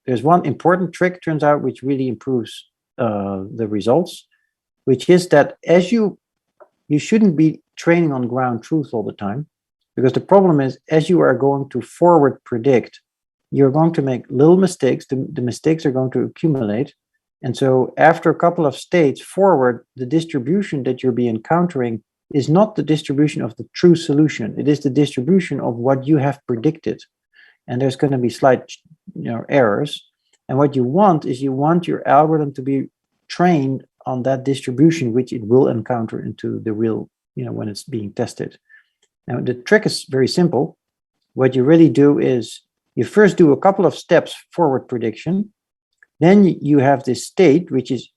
[SPEAKER 2] there's one important trick, turns out, which really improves the results, which is that as you shouldn't be training on ground truth all the time, because the problem is, as you are going to forward predict, you're going to make little mistakes. The mistakes are going to accumulate. And so after a couple of states forward, the distribution that you'll be encountering is not the distribution of the true solution. It is the distribution of what you have predicted. And there's going to be slight errors. And what you want is you want your algorithm to be trained on that distribution, which it will encounter into the real, when it's being tested. Now, the trick is very simple. What you really do is you first do a couple of steps forward prediction. Then you have this state, which is,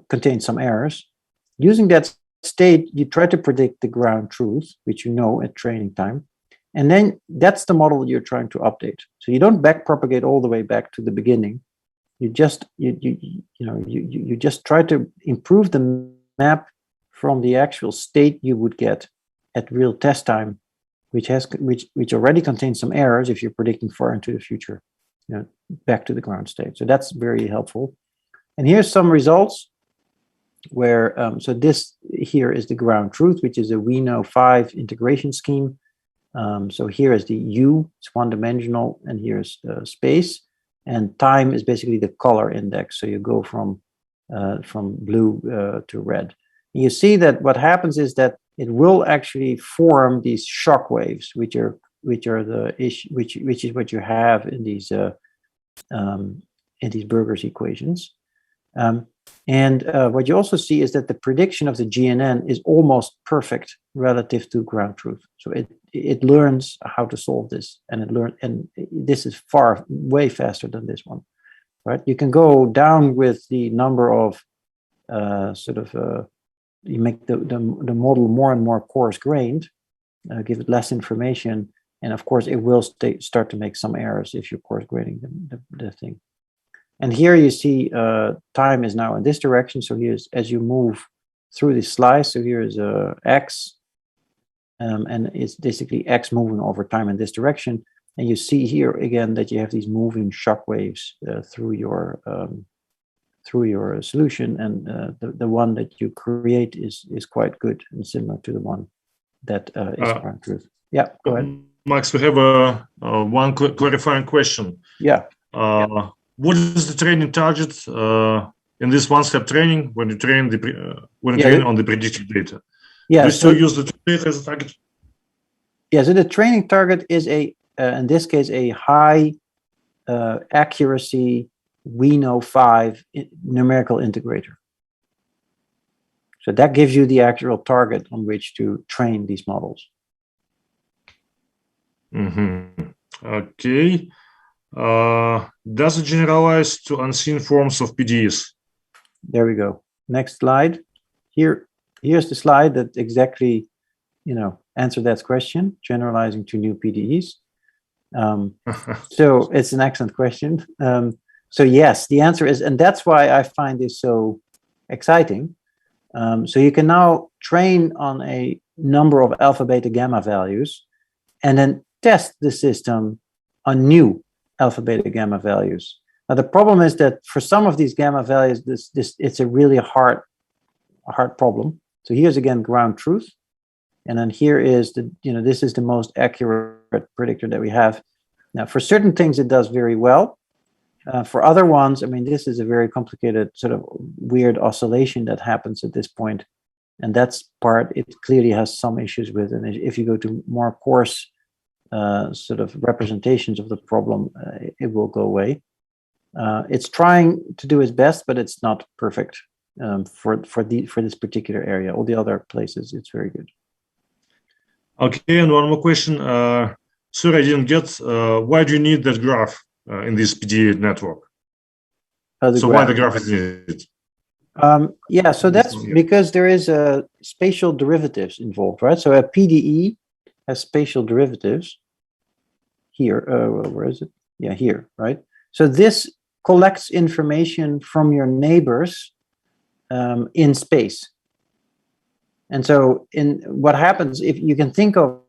[SPEAKER 2] contains some errors. Using that state, you try to predict the ground truth, which you know at training time. And then that's the model you're trying to update. So you don't backpropagate all the way back to the beginning. You just you just try to improve the map from the actual state you would get at real test time, which already contains some errors if you're predicting far into the future, back to the ground state. So that's very helpful. And here's some results where so this here is the ground truth, which is a we know 5 integration scheme. So here is the U, it's one-dimensional, and here's space, and time is basically the color index. So you go from blue to red. You see that what happens is that it will actually form these shock waves, which is what you have in these Burger's equations. And what you also see is that the prediction of the GNN is almost perfect relative to ground truth. So it learns how to solve this, and this is way faster than this one, right? You can go down with the number of you make the model more and more coarse-grained, give it less information, and of course it will start to make some errors if you're coarse-graining the thing. And here you see time is now in this direction. So here's, as you move through this slice, so here is x, and it's basically x moving over time in this direction. And you see here again that you have these moving shock waves through your solution, and the one that you create is quite good and similar to the one that is ground truth. Yeah, go ahead.
[SPEAKER 1] Max, we have one clarifying question.
[SPEAKER 2] Yeah.
[SPEAKER 1] What is the training target in this one-step training when you train on the predicted data?
[SPEAKER 2] Yeah.
[SPEAKER 1] Do you still use the data as a target?
[SPEAKER 2] Yeah. So the training target is in this case, a high accuracy we know 5 numerical integrator. So that gives you the actual target on which to train these models.
[SPEAKER 1] Okay. Does it generalize to unseen forms of PDEs?
[SPEAKER 2] There we go. Next slide. Here's the slide that exactly, answered that question, generalizing to new PDEs. So it's an excellent question. So yes, the answer is, and that's why I find this so exciting. So you can now train on a number of alpha, beta, gamma values, and then test the system on new alpha, beta, gamma values. Now the problem is that for some of these gamma values, it's a really hard problem. So here's again ground truth, and then here is this is the most accurate predictor that we have. Now for certain things it does very well. For other ones, I mean, this is a very complicated sort of weird oscillation that happens at this point. And that's part it clearly has some issues with. And if you go to more coarse sort of representations of the problem, it will go away. It's trying to do its best, but it's not perfect for this particular area. All the other places, it's very good.
[SPEAKER 1] Okay, and one more question. Sorry, I didn't get, why do you need that graph in this PDE network? So why the graph is needed?
[SPEAKER 2] Yeah, so that's because there is spatial derivatives involved, right? So a PDE has spatial derivatives, here. Where is it? Yeah, here, right? So this collects information from your neighbors in space. And so what happens, if you can think of,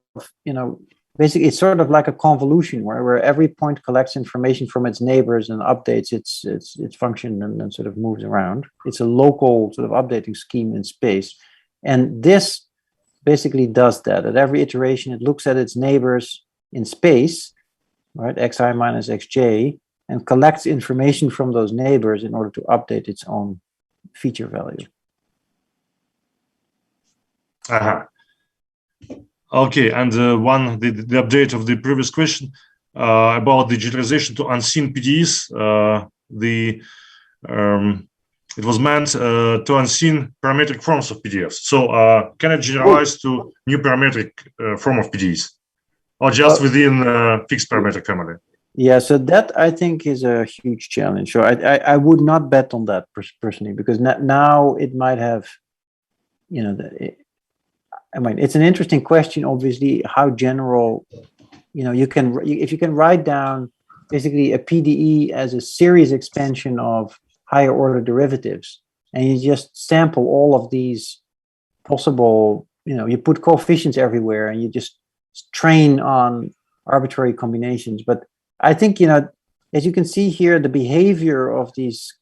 [SPEAKER 2] basically it's sort of like a convolution where every point collects information from its neighbors and updates its function and then sort of moves around. It's a local sort of updating scheme in space. And this basically does that. At every iteration, it looks at its neighbors in space, right, xi minus xj, and collects information from those neighbors in order to update its own feature value.
[SPEAKER 1] Okay, and the update of the previous question about the generalization to unseen PDEs. It was meant to unseen parametric forms of PDFs. So can it generalize to new parametric form of PDEs, or just within fixed parametric family?
[SPEAKER 2] Yeah, so that I think is a huge challenge. So I would not bet on that personally, because now it might have, I mean, it's an interesting question, obviously, how general, if you can write down basically a PDE as a series expansion of higher order derivatives, and you just sample all of these possible, you put coefficients everywhere and you just train on arbitrary combinations. But I think, as you can see here, the behavior of these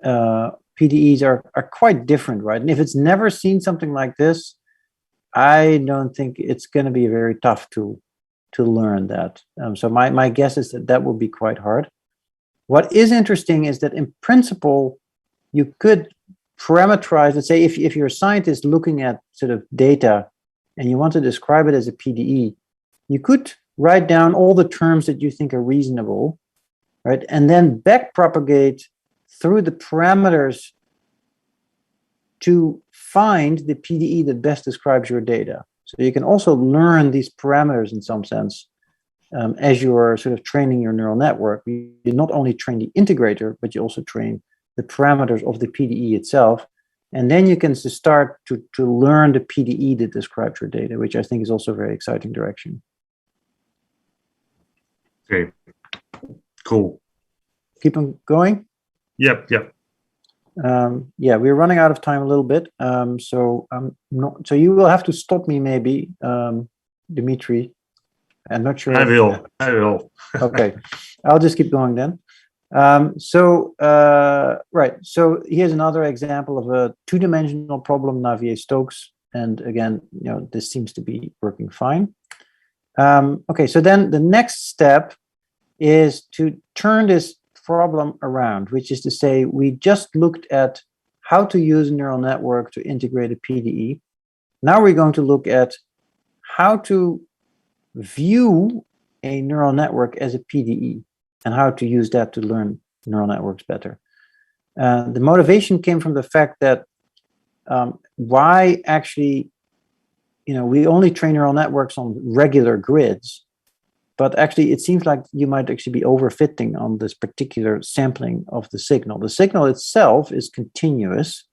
[SPEAKER 2] PDEs are quite different, right? And if it's never seen something like this, I don't think it's going to be very tough to learn that. So my guess is that will be quite hard. What is interesting is that in principle, you could parameterize, let's say if you're a scientist looking at sort of data and you want to describe it as a PDE, you could write down all the terms that you think are reasonable, right? And then backpropagate through the parameters to find the PDE that best describes your data. So you can also learn these parameters in some sense as you are sort of training your neural network. You not only train the integrator, but you also train the parameters of the PDE itself. And then you can start to learn the PDE that describes your data, which I think is also a very exciting direction.
[SPEAKER 1] Okay, cool.
[SPEAKER 2] Keep on going?
[SPEAKER 1] Yep.
[SPEAKER 2] Yeah, we're running out of time a little bit. So you will have to stop me maybe, Dimitri. I'm not sure.
[SPEAKER 1] I will.
[SPEAKER 2] Okay, I'll just keep going then. Right, so here's another example of a two-dimensional problem, Navier-Stokes, and again, this seems to be working fine. Okay, so then the next step is to turn this problem around, which is to say we just looked at how to use a neural network to integrate a PDE. Now we're going to look at how to view a neural network as a PDE and how to use that to learn neural networks better. The motivation came from the fact that why actually, we only train neural networks on regular grids, but actually it seems like you might actually be overfitting on this particular sampling of the signal. The signal itself is continuous,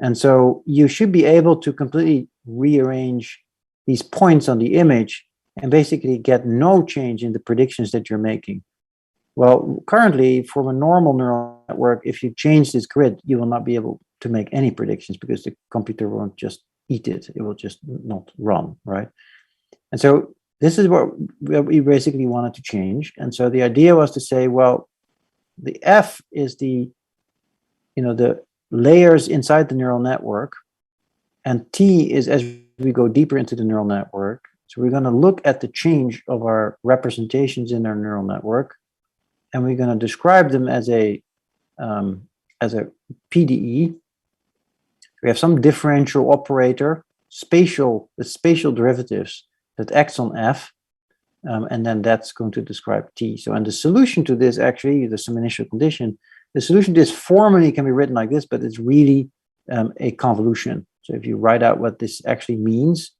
[SPEAKER 2] and so you should be able to completely rearrange these points on the image and basically get no change in the predictions that you're making. Well, currently, from a normal neural network, if you change this grid, you will not be able to make any predictions because the computer won't just eat it. It will just not run, right? And so this is what we basically wanted to change. And so the idea was to say, well, the F is the layers inside the neural network, and T is as we go deeper into the neural network. So we're going to look at the change of our representations in our neural network, and we're going to describe them as a PDE. We have some differential operator, spatial derivatives that acts on F, and then that's going to describe T. So, and the solution to this, actually, there's some initial condition. The solution to this formally can be written like this, but it's really a convolution. So if you write out what this actually means,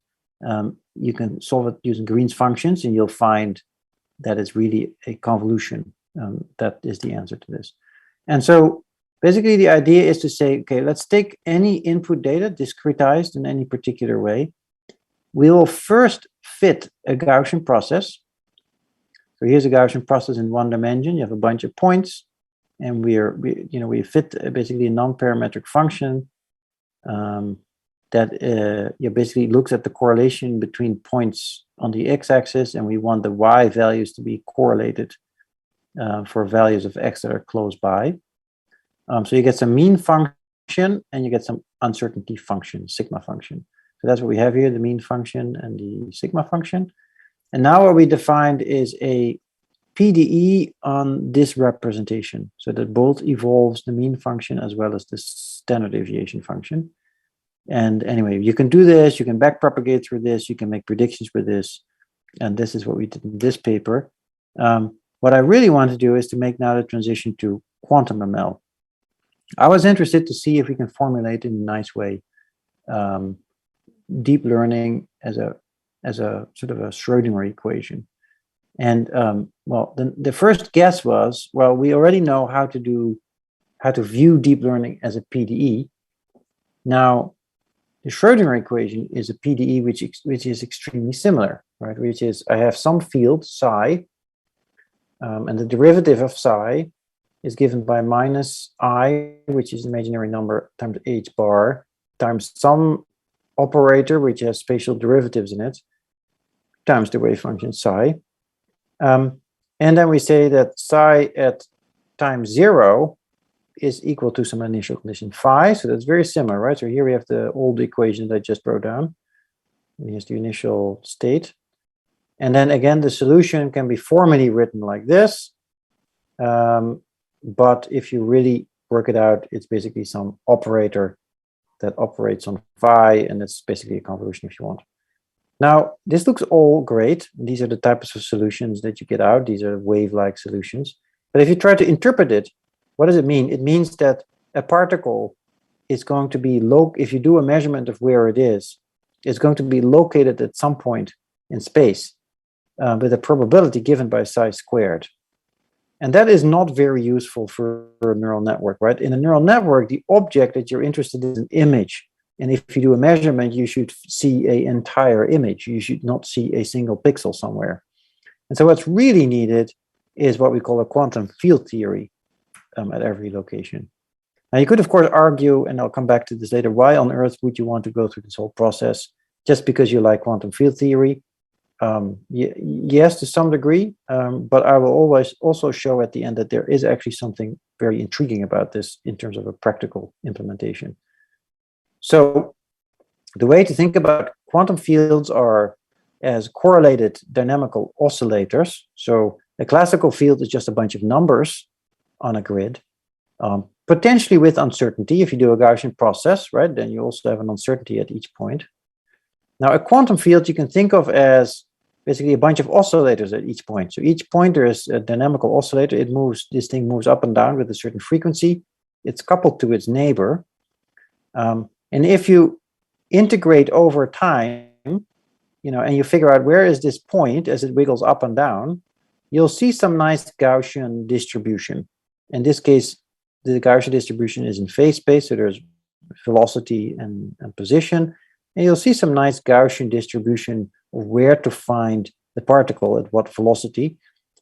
[SPEAKER 2] you can solve it using Green's functions, and you'll find that it's really a convolution. That is the answer to this. And so basically the idea is to say, okay, let's take any input data discretized in any particular way. We will first fit a Gaussian process. So here's a Gaussian process in one dimension. You have a bunch of points, and we fit basically a non-parametric function that basically looks at the correlation between points on the x-axis, and we want the y values to be correlated for values of x that are close by. So you get some mean function, and you get some uncertainty function, sigma function. So that's what we have here, the mean function and the sigma function. And now what we defined is a PDE on this representation, so that both evolves the mean function as well as the standard deviation function. And anyway, you can do this, you can backpropagate through this, you can make predictions with this, and this is what we did in this paper. What I really want to do is to make now the transition to quantum ML. I was interested to see if we can formulate in a nice way deep learning as a sort of a Schrödinger equation. And well, the first guess was, well, we already know how to view deep learning as a PDE. Now, the Schrödinger equation is a PDE which is extremely similar, right? Which is, I have some field psi, and the derivative of psi is given by minus I, which is an imaginary number, times h bar, times some operator which has spatial derivatives in it, times the wave function psi. And then we say that psi at time 0 is equal to some initial condition phi. So that's very similar, right? So here we have the old equation that I just wrote down. And here's the initial state. And then again, the solution can be formally written like this. But if you really work it out, it's basically some operator that operates on phi, and it's basically a convolution if you want. Now, this looks all great. These are the types of solutions that you get out. These are wave-like solutions. But if you try to interpret it, what does it mean? It means that a particle is going to be, if you do a measurement of where it is, it's going to be located at some point in space with a probability given by psi squared. And that is not very useful for a neural network, right? In a neural network, the object that you're interested in is an image. And if you do a measurement, you should see an entire image. You should not see a single pixel somewhere. And so what's really needed is what we call a quantum field theory at every location. Now you could, of course, argue, and I'll come back to this later, why on earth would you want to go through this whole process just because you like quantum field theory? Yes, to some degree, but I will always also show at the end that there is actually something very intriguing about this in terms of a practical implementation. So the way to think about quantum fields are as correlated dynamical oscillators. So a classical field is just a bunch of numbers on a grid, potentially with uncertainty. If you do a Gaussian process, right, then you also have an uncertainty at each point. Now, a quantum field you can think of as basically a bunch of oscillators at each point. So each point there is a dynamical oscillator. It moves, this thing moves up and down with a certain frequency. It's coupled to its neighbor. And if you integrate over time, and you figure out where is this point as it wiggles up and down, you'll see some nice Gaussian distribution. In this case, the Gaussian distribution is in phase space, so there's velocity and position. And you'll see some nice Gaussian distribution of where to find the particle at what velocity.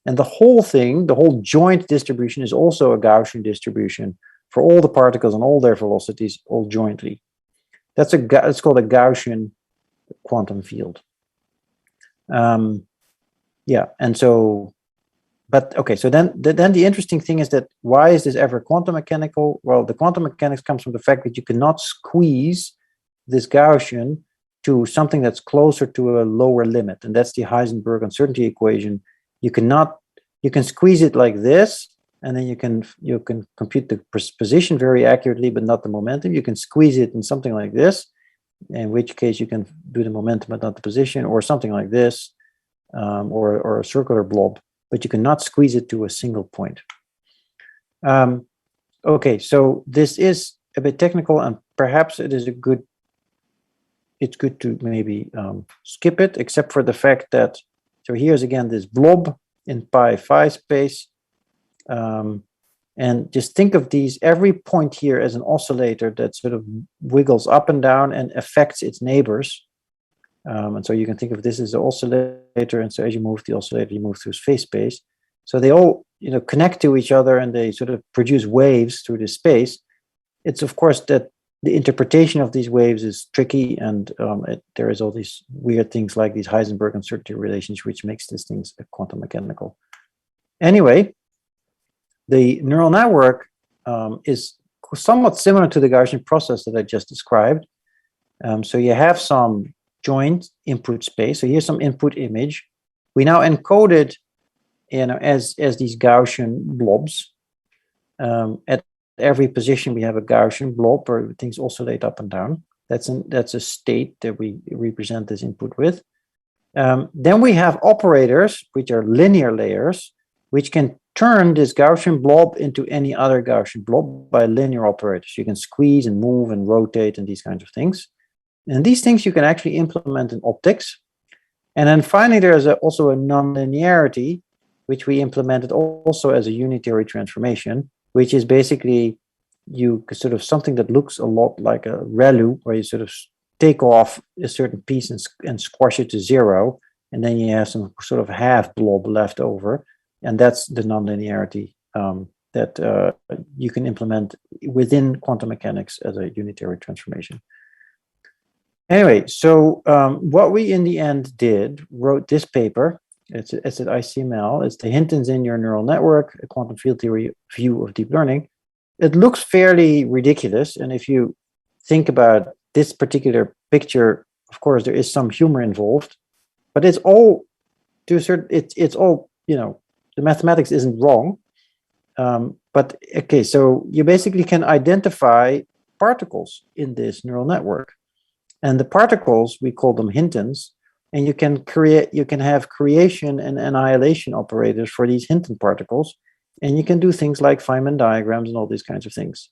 [SPEAKER 2] And the whole thing, the whole joint distribution is also a Gaussian distribution for all the particles and all their velocities all jointly. It's called a Gaussian quantum field. Yeah, and so, but okay, so then the interesting thing is that why is this ever quantum mechanical? Well, the quantum mechanics comes from the fact that you cannot squeeze this Gaussian to something that's closer to a lower limit, and that's the Heisenberg uncertainty equation. You can squeeze it like this, and then you can compute the position very accurately, but not the momentum. You can squeeze it in something like this, in which case you can do the momentum but not the position, or something like this, or a circular blob, but you cannot squeeze it to a single point. Okay, so this is a bit technical, and perhaps it's good to maybe skip it, except for the fact that, so here's again this blob in pi phi space. And just think of every point here as an oscillator that sort of wiggles up and down and affects its neighbors. And so you can think of this as an oscillator, and so as you move the oscillator, you move through phase space. So they all, connect to each other, and they sort of produce waves through this space. It's of course that the interpretation of these waves is tricky, and there is all these weird things like these Heisenberg uncertainty relations, which makes these things quantum mechanical. Anyway, the neural network is somewhat similar to the Gaussian process that I just described. So you have some joint input space. So here's some input image. We now encode it, as these Gaussian blobs. At every position, we have a Gaussian blob where things oscillate up and down. That's a state that we represent this input with. Then we have operators, which are linear layers, which can turn this Gaussian blob into any other Gaussian blob by linear operators. You can squeeze and move and rotate and these kinds of things. And these things you can actually implement in optics. And then finally, there's also a nonlinearity, which we implemented also as a unitary transformation, which is basically something that looks a lot like a ReLU, where you sort of take off a certain piece and squash it to zero, and then you have some sort of half blob left over, and that's the nonlinearity that you can implement within quantum mechanics as a unitary transformation. Anyway, so what we in the end wrote this paper. It's at ICML. It's the Hintons in your neural network, a quantum field theory view of deep learning. It looks fairly ridiculous, and if you think about this particular picture, of course there is some humor involved, but it's all it's all, the mathematics isn't wrong. But okay, so you basically can identify particles in this neural network, and the particles, we call them Hintons. And you can have creation and annihilation operators for these Hinton particles, and you can do things like Feynman diagrams and all these kinds of things.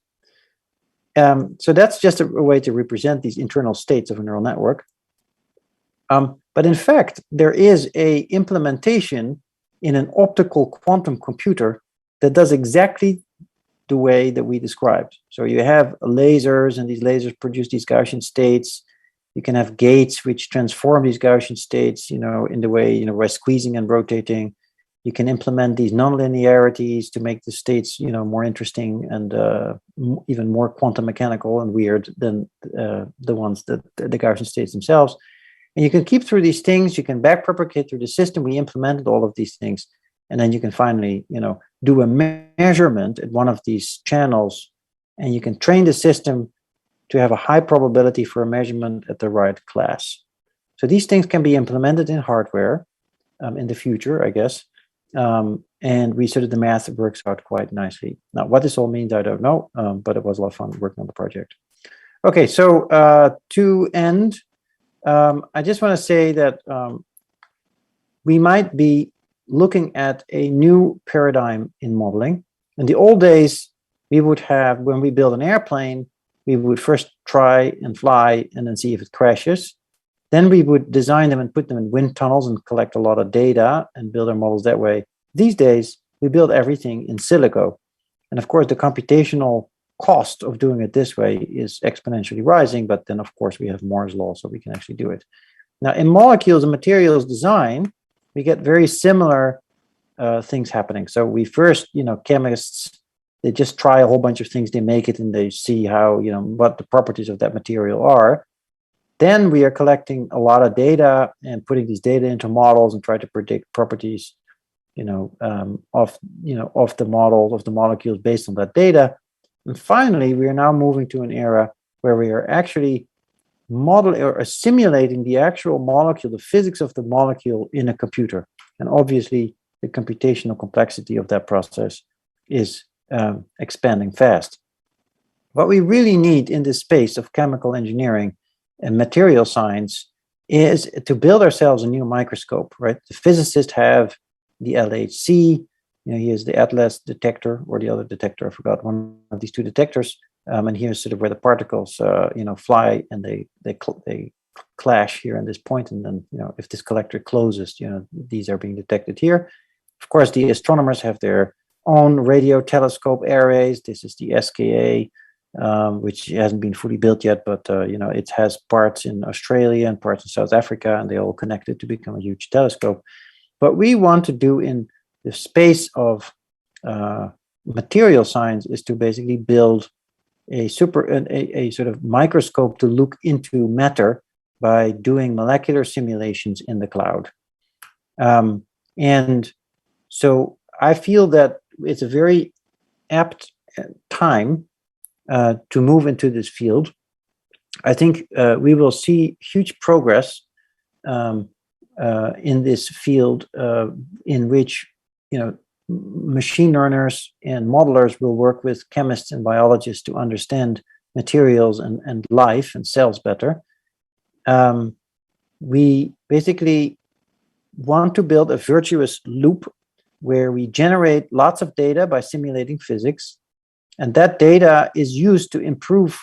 [SPEAKER 2] So that's just a way to represent these internal states of a neural network. But in fact, there is a implementation in an optical quantum computer that does exactly the way that we described. So you have lasers, and these lasers produce these Gaussian states. You can have gates which transform these Gaussian states, in the way, by squeezing and rotating. You can implement these nonlinearities to make the states, more interesting and even more quantum mechanical and weird than the ones that the Gaussian states themselves. And you can keep through these things. You can backpropagate through the system. We implemented all of these things, and then you can finally, do a measurement at one of these channels, and you can train the system to have a high probability for a measurement at the right class. So these things can be implemented in hardware in the future, I guess. And we sort of, the math works out quite nicely. Now, what this all means, I don't know, but it was a lot of fun working on the project. Okay, so to end, I just want to say that we might be looking at a new paradigm in modeling. In the old days, we would have, when we build an airplane, we would first try and fly and then see if it crashes. Then we would design them and put them in wind tunnels and collect a lot of data and build our models that way. These days, we build everything in silico. And of course, the computational cost of doing it this way is exponentially rising, but then of course we have Moore's law, so we can actually do it. Now, in molecules and materials design, we get very similar things happening. So we first, chemists, they just try a whole bunch of things, they make it, and they see how, what the properties of that material are. Then we are collecting a lot of data and putting these data into models and try to predict properties, of the models, of the molecules based on that data. And finally, we are now moving to an era where we are actually modeling or simulating the actual molecule, the physics of the molecule in a computer. And obviously, the computational complexity of that process is expanding fast. What we really need in this space of chemical engineering and material science is to build ourselves a new microscope, right? The physicists have the LHC, here's the Atlas detector, or the other detector, I forgot, one of these two detectors. And here's sort of where the particles, fly, and they clash here in this point. And then, if this collector closes, these are being detected here. Of course, the astronomers have their own radio telescope arrays. This is the SKA. which hasn't been fully built yet, but it has parts in Australia and parts in South Africa, and they all connected to become a huge telescope. What we want to do in the space of material science is to basically build a sort of microscope to look into matter by doing molecular simulations in the cloud. And so I feel that it's a very apt time to move into this field. I think we will see huge progress in this field in which machine learners and modelers will work with chemists and biologists to understand materials and life and cells better. We basically want to build a virtuous loop where we generate lots of data by simulating physics, and that data is used to improve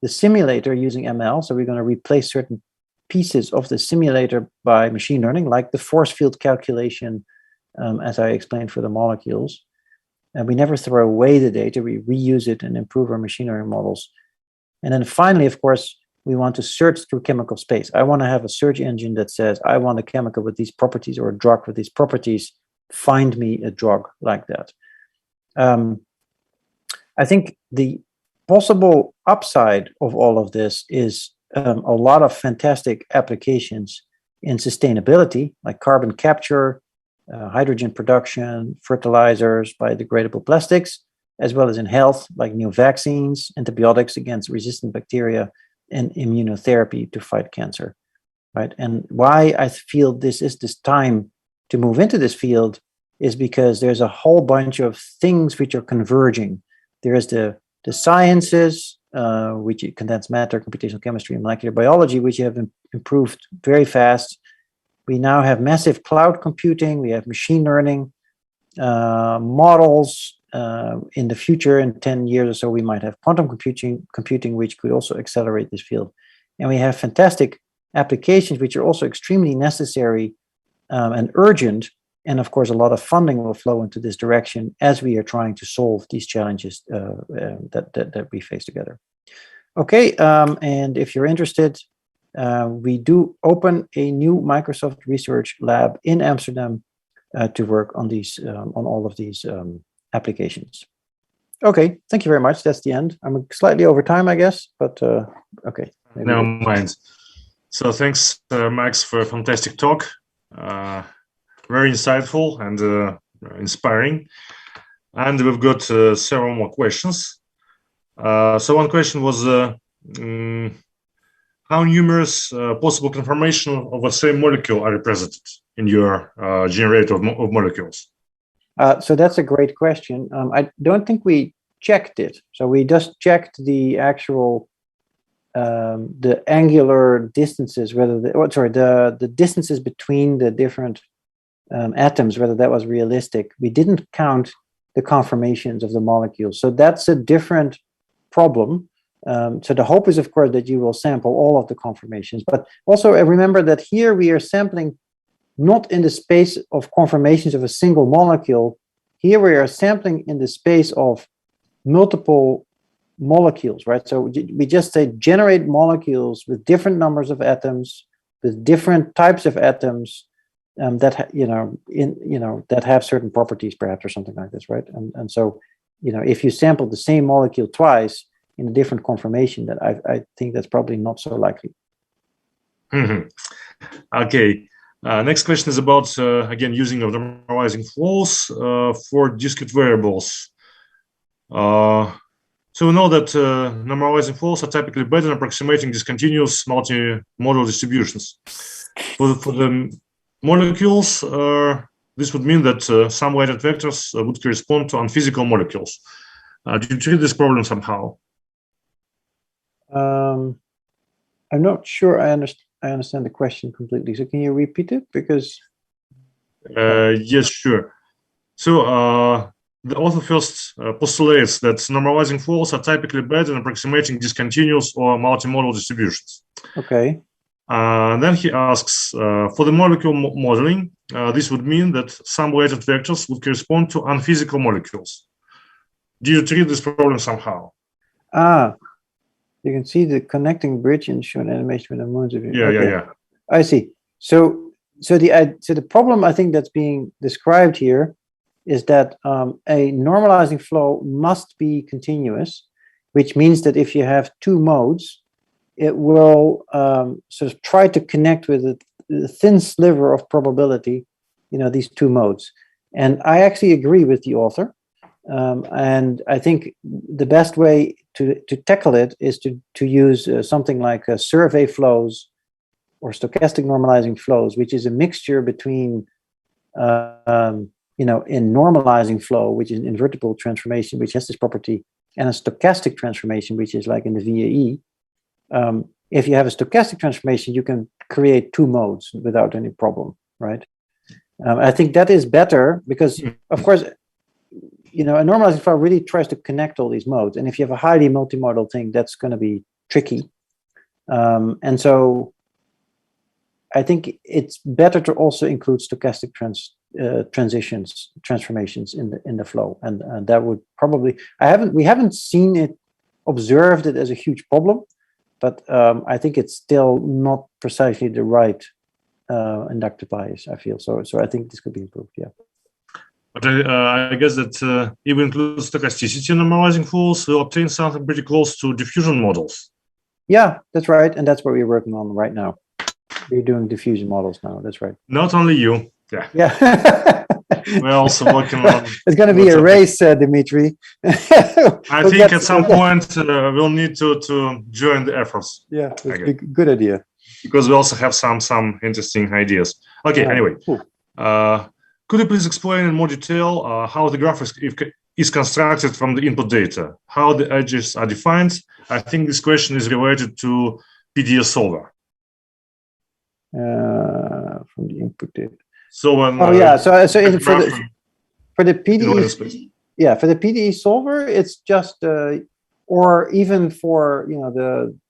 [SPEAKER 2] the simulator using ML. So we're going to replace certain pieces of the simulator by machine learning, like the force field calculation, as I explained for the molecules. And we never throw away the data, we reuse it and improve our machine learning models. And then finally, of course, we want to search through chemical space. I want to have a search engine that says, I want a chemical with these properties or a drug with these properties. Find me a drug like that. I think the possible upside of all of this is a lot of fantastic applications in sustainability, like carbon capture, hydrogen production, fertilizers, biodegradable plastics, as well as in health, like new vaccines, antibiotics against resistant bacteria, and immunotherapy to fight cancer, right? And why I feel this is this time to move into this field is because there's a whole bunch of things which are converging. There is the sciences, which condensed matter, computational chemistry, and molecular biology, which have improved very fast. We now have massive cloud computing. We have machine learning models. In the future, in 10 years or so, we might have quantum computing, which could also accelerate this field. And we have fantastic applications, which are also extremely necessary and urgent. And of course, a lot of funding will flow into this direction as we are trying to solve these challenges that we face together. Okay, and if you're interested, we do open a new Microsoft Research Lab in Amsterdam to work on these, on all of these applications. Okay, thank you very much. That's the end. I'm slightly over time, I guess, but okay.
[SPEAKER 1] Never mind. So thanks, Max, for a fantastic talk. Very insightful and inspiring. And we've got several more questions. So one question was, how numerous possible conformations of the same molecule are represented in your generator of molecules?
[SPEAKER 2] So that's a great question. I don't think we checked it. So we just checked the actual, the angular distances, whether the distances between the different atoms, whether that was realistic. We didn't count the conformations of the molecules. So that's a different problem. So the hope is, of course, that you will sample all of the conformations. But also remember that here we are sampling not in the space of conformations of a single molecule. Here we are sampling in the space of multiple molecules, right? So we just say generate molecules with different numbers of atoms, with different types of atoms that that have certain properties, perhaps, or something like this, right? And so if you sample the same molecule twice in a different conformation, that I think that's probably not so likely.
[SPEAKER 1] Mm-hmm. Okay. Next question is about, again, using of normalizing flows for discrete variables. So we know that normalizing flows are typically better in approximating discontinuous multimodal distributions. For the molecules, this would mean that some weighted vectors would correspond to unphysical molecules. Do you treat this problem somehow?
[SPEAKER 2] I'm not sure I understand the question completely. So can you repeat it? Because
[SPEAKER 1] yes, sure. So the author first postulates that normalizing flows are typically better in approximating discontinuous or multimodal distributions.
[SPEAKER 2] Okay.
[SPEAKER 1] Then he asks, for the molecule modeling, this would mean that some weighted vectors would correspond to unphysical molecules. Do you treat this problem somehow?
[SPEAKER 2] Ah, you can see the connecting bridge and show an animation with the moons.
[SPEAKER 1] Yeah.
[SPEAKER 2] I see. So the problem I think that's being described here is that a normalizing flow must be continuous, which means that if you have two modes, it will sort of try to connect with a thin sliver of probability, these two modes. And I actually agree with the author. And I think the best way to tackle it is to use something like survey flows or stochastic normalizing flows, which is a mixture between, in normalizing flow, which is an invertible transformation, which has this property, and a stochastic transformation, which is like in the VAE. If you have a stochastic transformation, you can create two modes without any problem, right? I think that is better because, of course, a normalizing flow really tries to connect all these modes. And if you have a highly multimodal thing, that's going to be tricky. And so I think it's better to also include stochastic transformations in the flow, and that would probably we haven't seen it, observed it as a huge problem, but I think it's still not precisely the right inductive bias, I feel. So I think this could be improved. Yeah.
[SPEAKER 1] But I guess that if we include stochasticity normalizing flows, we'll obtain something pretty close to diffusion models.
[SPEAKER 2] Yeah, that's right, and that's what we're working on right now. We're doing diffusion models now. That's right.
[SPEAKER 1] Not only you. Yeah.
[SPEAKER 2] Yeah.
[SPEAKER 1] We're also working on.
[SPEAKER 2] It's going to be a race, Dimitri.
[SPEAKER 1] I think at some point we'll need to join the efforts.
[SPEAKER 2] Yeah, that's a good idea.
[SPEAKER 1] Because we also have some interesting ideas. Okay. Anyway, cool. Could you please explain in more detail how the graph is constructed from the input data? How the edges are defined? I think this question is related to PDE solver.
[SPEAKER 2] From the input data.
[SPEAKER 1] So when,
[SPEAKER 2] for the PDE, for the PDE solver, it's just or even for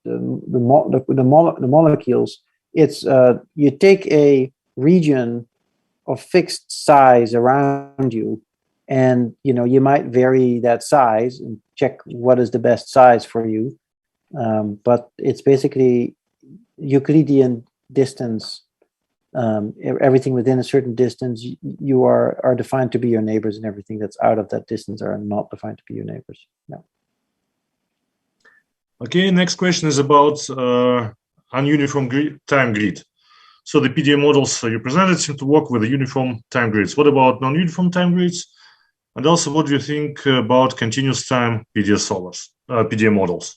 [SPEAKER 2] the molecules, it's you take a region of fixed size around you, and you might vary that size and check what is the best size for you. But it's basically Euclidean distance. Everything within a certain distance you are defined to be your neighbors, and everything that's out of that distance are not defined to be your neighbors. No.
[SPEAKER 1] Okay, next question is about ununiform time grid. So the PDE models you presented seem to work with the uniform time grids. What about non-uniform time grids? And also, what do you think about continuous time PDE solvers, PDE models?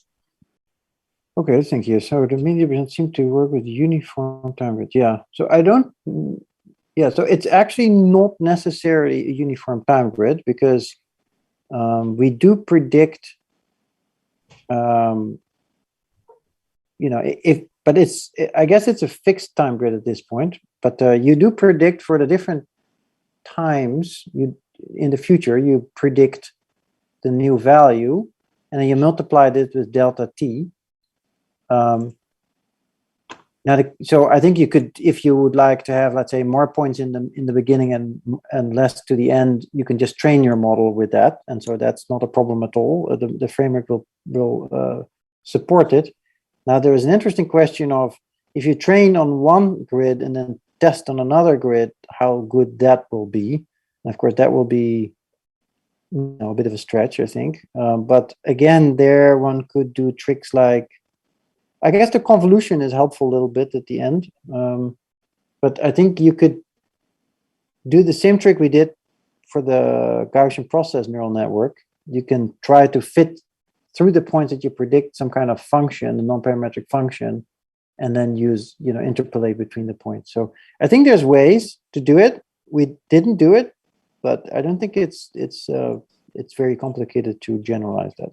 [SPEAKER 2] Okay, thank you. So the media seem to work with uniform time grid. Yeah. So I don't. Yeah. So it's actually not necessarily a uniform time grid because we do predict. But I guess it's a fixed time grid at this point. But you do predict for the different times in the future. You predict the new value, and then you multiply it with delta t. So I think you could, if you would like to have, let's say, more points in the beginning and less to the end, you can just train your model with that, and so that's not a problem at all. The framework will support it. Now there is an interesting question of if you train on one grid and then test on another grid, how good that will be. And of course, that will be a bit of a stretch, I think. But again, there one could do tricks like, I guess the convolution is helpful a little bit at the end, but I think you could do the same trick we did for the Gaussian process neural network. You can try to fit through the points that you predict some kind of function, a non-parametric function, and then use, interpolate between the points. So I think there's ways to do it. We didn't do it, but I don't think it's very complicated to generalize that.